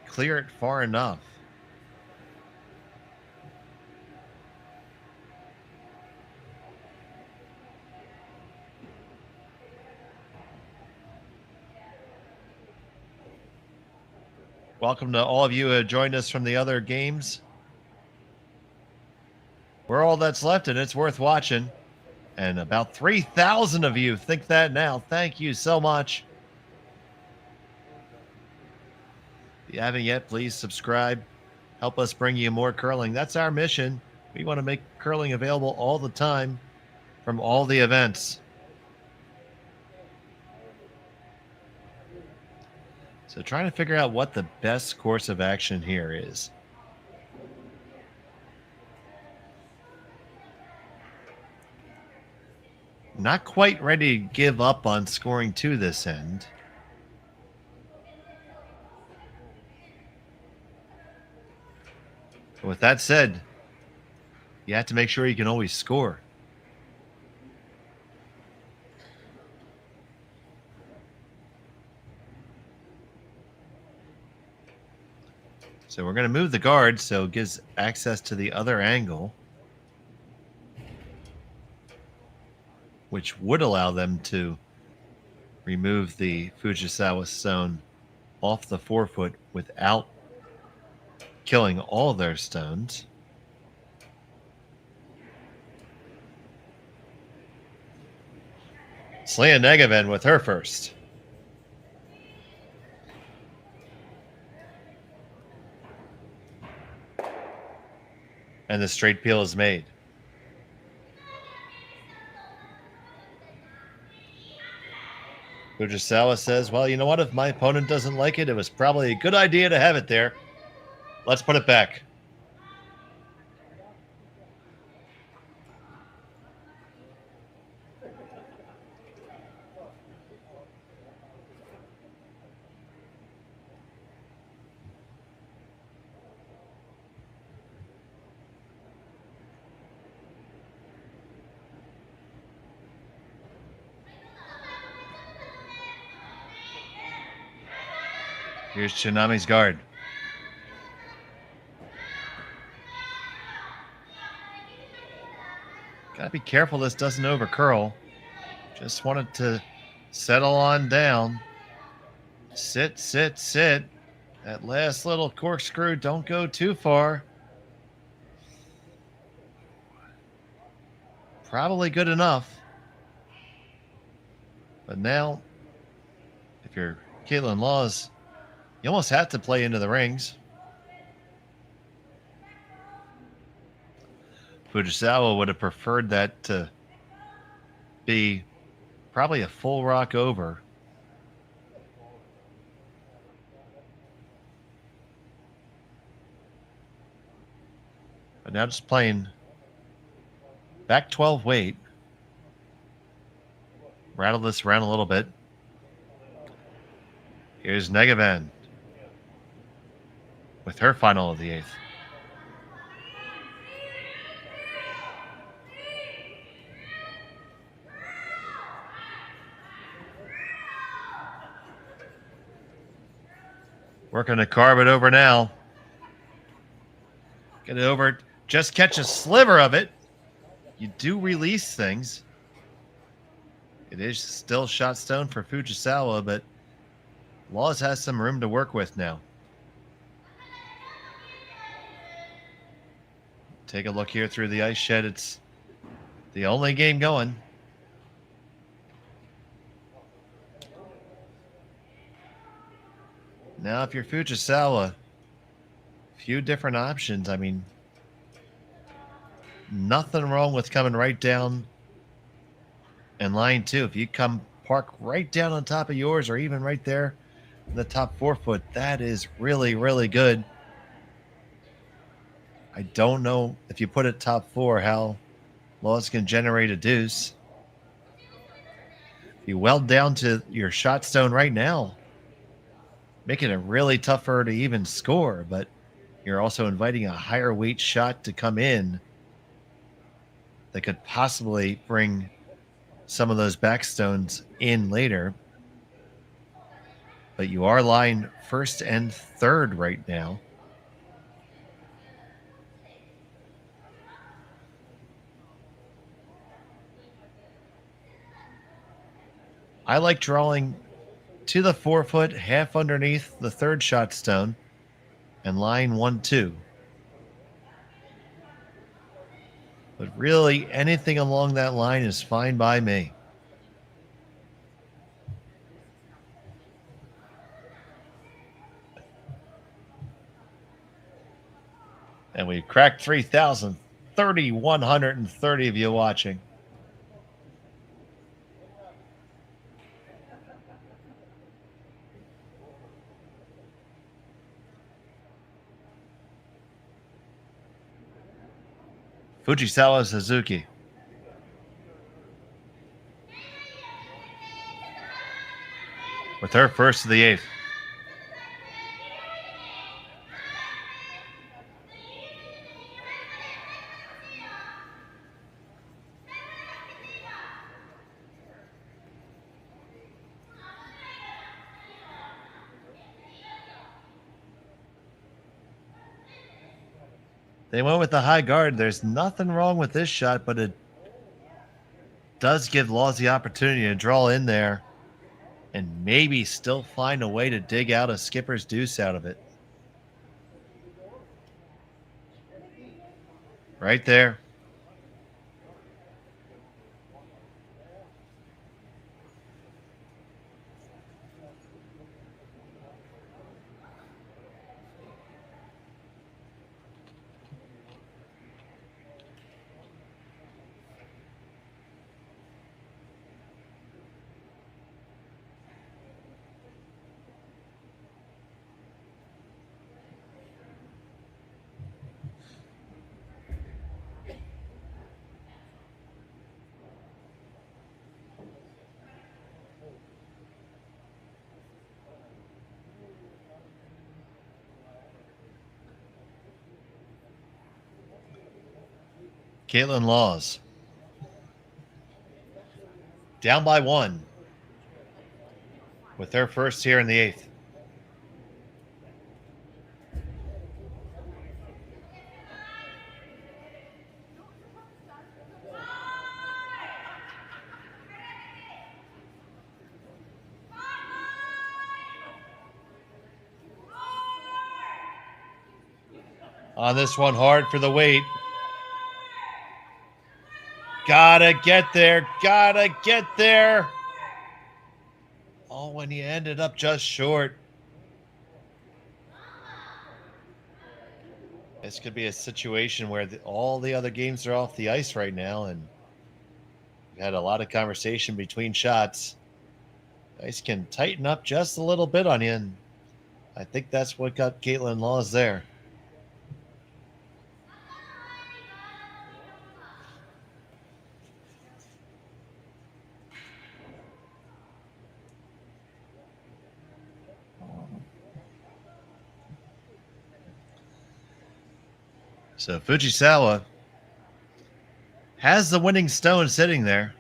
clear it far enough. Welcome to all of you who have joined us from the other games. We're all that's left, and it's worth watching. And about 3,000 of you think that now. Thank you so much. If you haven't yet, please subscribe. Help us bring you more curling. That's our mission. We want to make curling available all the time from all the events. So trying to figure out what the best course of action here is. Not quite ready to give up on scoring to this end. But with that said, you have to make sure you can always score. So we're going to move the guard so it gives access to the other angle, which would allow them to remove the Fujisawa stone off the forefoot without killing all their stones. Slea Negaven with her first. And the straight peel is made. Fujisawa says, well, you know what? If my opponent doesn't like it, it was probably a good idea to have it there. Let's put it back. Here's Tsunami's guard. Gotta be careful this doesn't overcurl. Just wanted to settle on down. Sit, sit, sit. That last little corkscrew, don't go too far. Probably good enough. But now, if you're Kaitlyn Laws, you almost have to play into the rings. Fujisawa would have preferred that to be probably a full rock over. But now just playing back 12 weight. Rattle this around a little bit. Here's Negaven with her final of the eighth. Working to carve it over now. Get it over. Just catch a sliver of it. You do release things. It is still shot stone for Fujisawa, but Laws has some room to work with now. Take a look here through the ice shed. It's the only game going. Now, if you're Fujisawa, a few different options. I mean, nothing wrong with coming right down in line two. If you come park right down on top of yours or even right there in the top forefoot, that is really, really good. I don't know if you put it top four, how Laws can generate a deuce. If you weld down to your shot stone right now, making it really tougher to even score, but you're also inviting a higher weight shot to come in that could possibly bring some of those backstones in later. But you are lying first and third right now. I like drawing to the forefoot, half underneath the third shot stone, and line 1-2. But really, anything along that line is fine by me. And we've cracked 3,000, 3,130 of you watching. Fujisawa Suzuki. With her first of the 8th. They went with the high guard. There's nothing wrong with this shot, but it does give Laws the opportunity to draw in there and maybe still find a way to dig out a skipper's deuce out of it. Right there. Kaitlyn Laws. Down by 1. With her first here in the 8th. On this one, hard for the weight. Gotta get there. Gotta get there. Oh, and he ended up just short. This could be a situation where all the other games are off the ice right now, and we had a lot of conversation between shots. Ice can tighten up just a little bit on you, and I think that's what got Kaitlyn Laws there. So Fujisawa has the winning stone sitting there.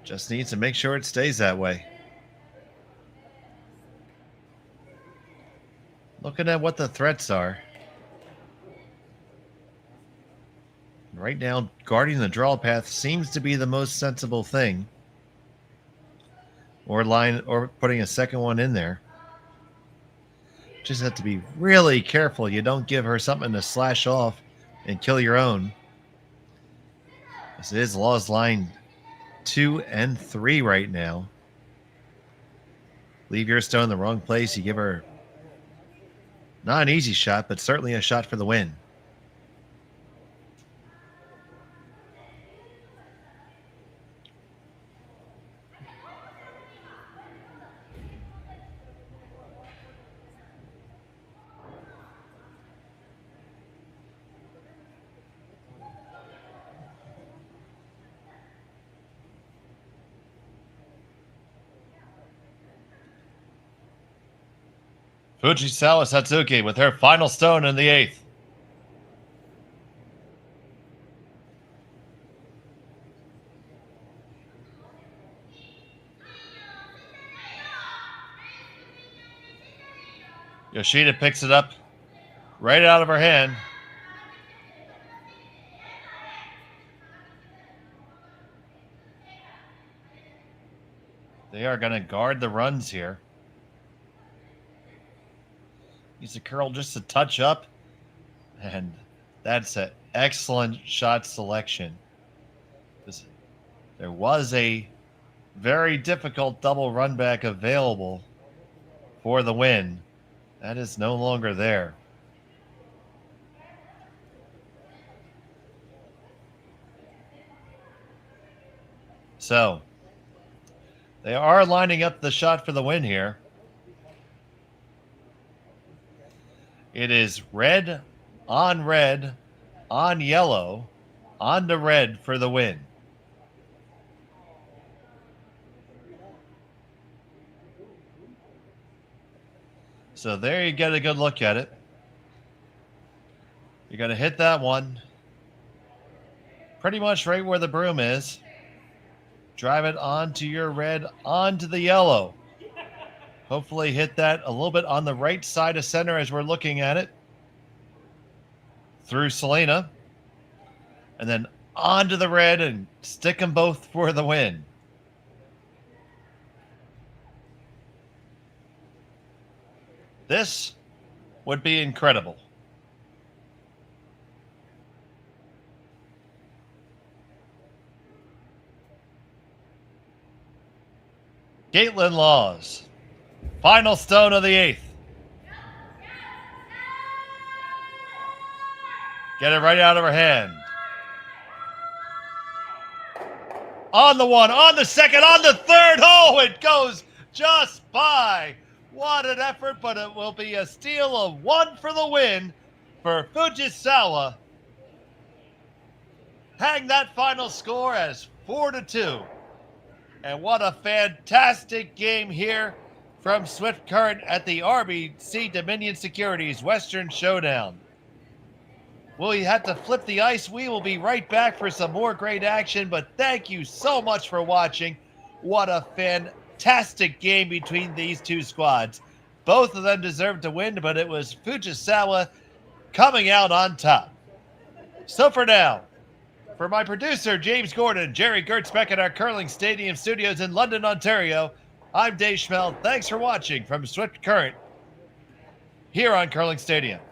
Just needs to make sure it stays that way. Looking at what the threats are. Right now, guarding the draw path seems to be the most sensible thing. Or putting a second one in there. Just have to be really careful you don't give her something to slash off and kill your own. This is Laws line 2 and 3 right now. Leave your stone in the wrong place. You give her not an easy shot, but certainly a shot for the win. Fujisawa Satsuki with her final stone in the 8th. Yoshida picks it up right out of her hand. They are going to guard the runs here. He's a curl just a touch up. And that's an excellent shot selection. There was a very difficult double run back available for the win. That is no longer there. So they are lining up the shot for the win here. It is red, on yellow, on to red for the win. So there you get a good look at it. You're going to hit that one pretty much right where the broom is. Drive it onto your red, onto the yellow. Hopefully hit that a little bit on the right side of center as we're looking at it. Through Selena. And then onto the red and stick them both for the win. This would be incredible. Kaitlyn Laws. Final stone of the 8th. Get it right out of her hand. On the 1, on the 2nd, on the 3rd. Oh, it goes just by. What an effort, but it will be a steal of 1 for the win for Fujisawa. Hang that final score as 4-2. And what a fantastic game here from Swift Current at the RBC Dominion Securities Western Showdown. We had to flip the ice. We will be right back for some more great action, but thank you so much for watching. What a fantastic game between these two squads. Both of them deserved to win, but it was Fujisawa coming out on top. So for now, for my producer, James Gordon, Jerry Gertzbeck at our Curling Stadium studios in London, Ontario, I'm Dave Schmel. Thanks for watching from Swift Current here on Curling Stadium.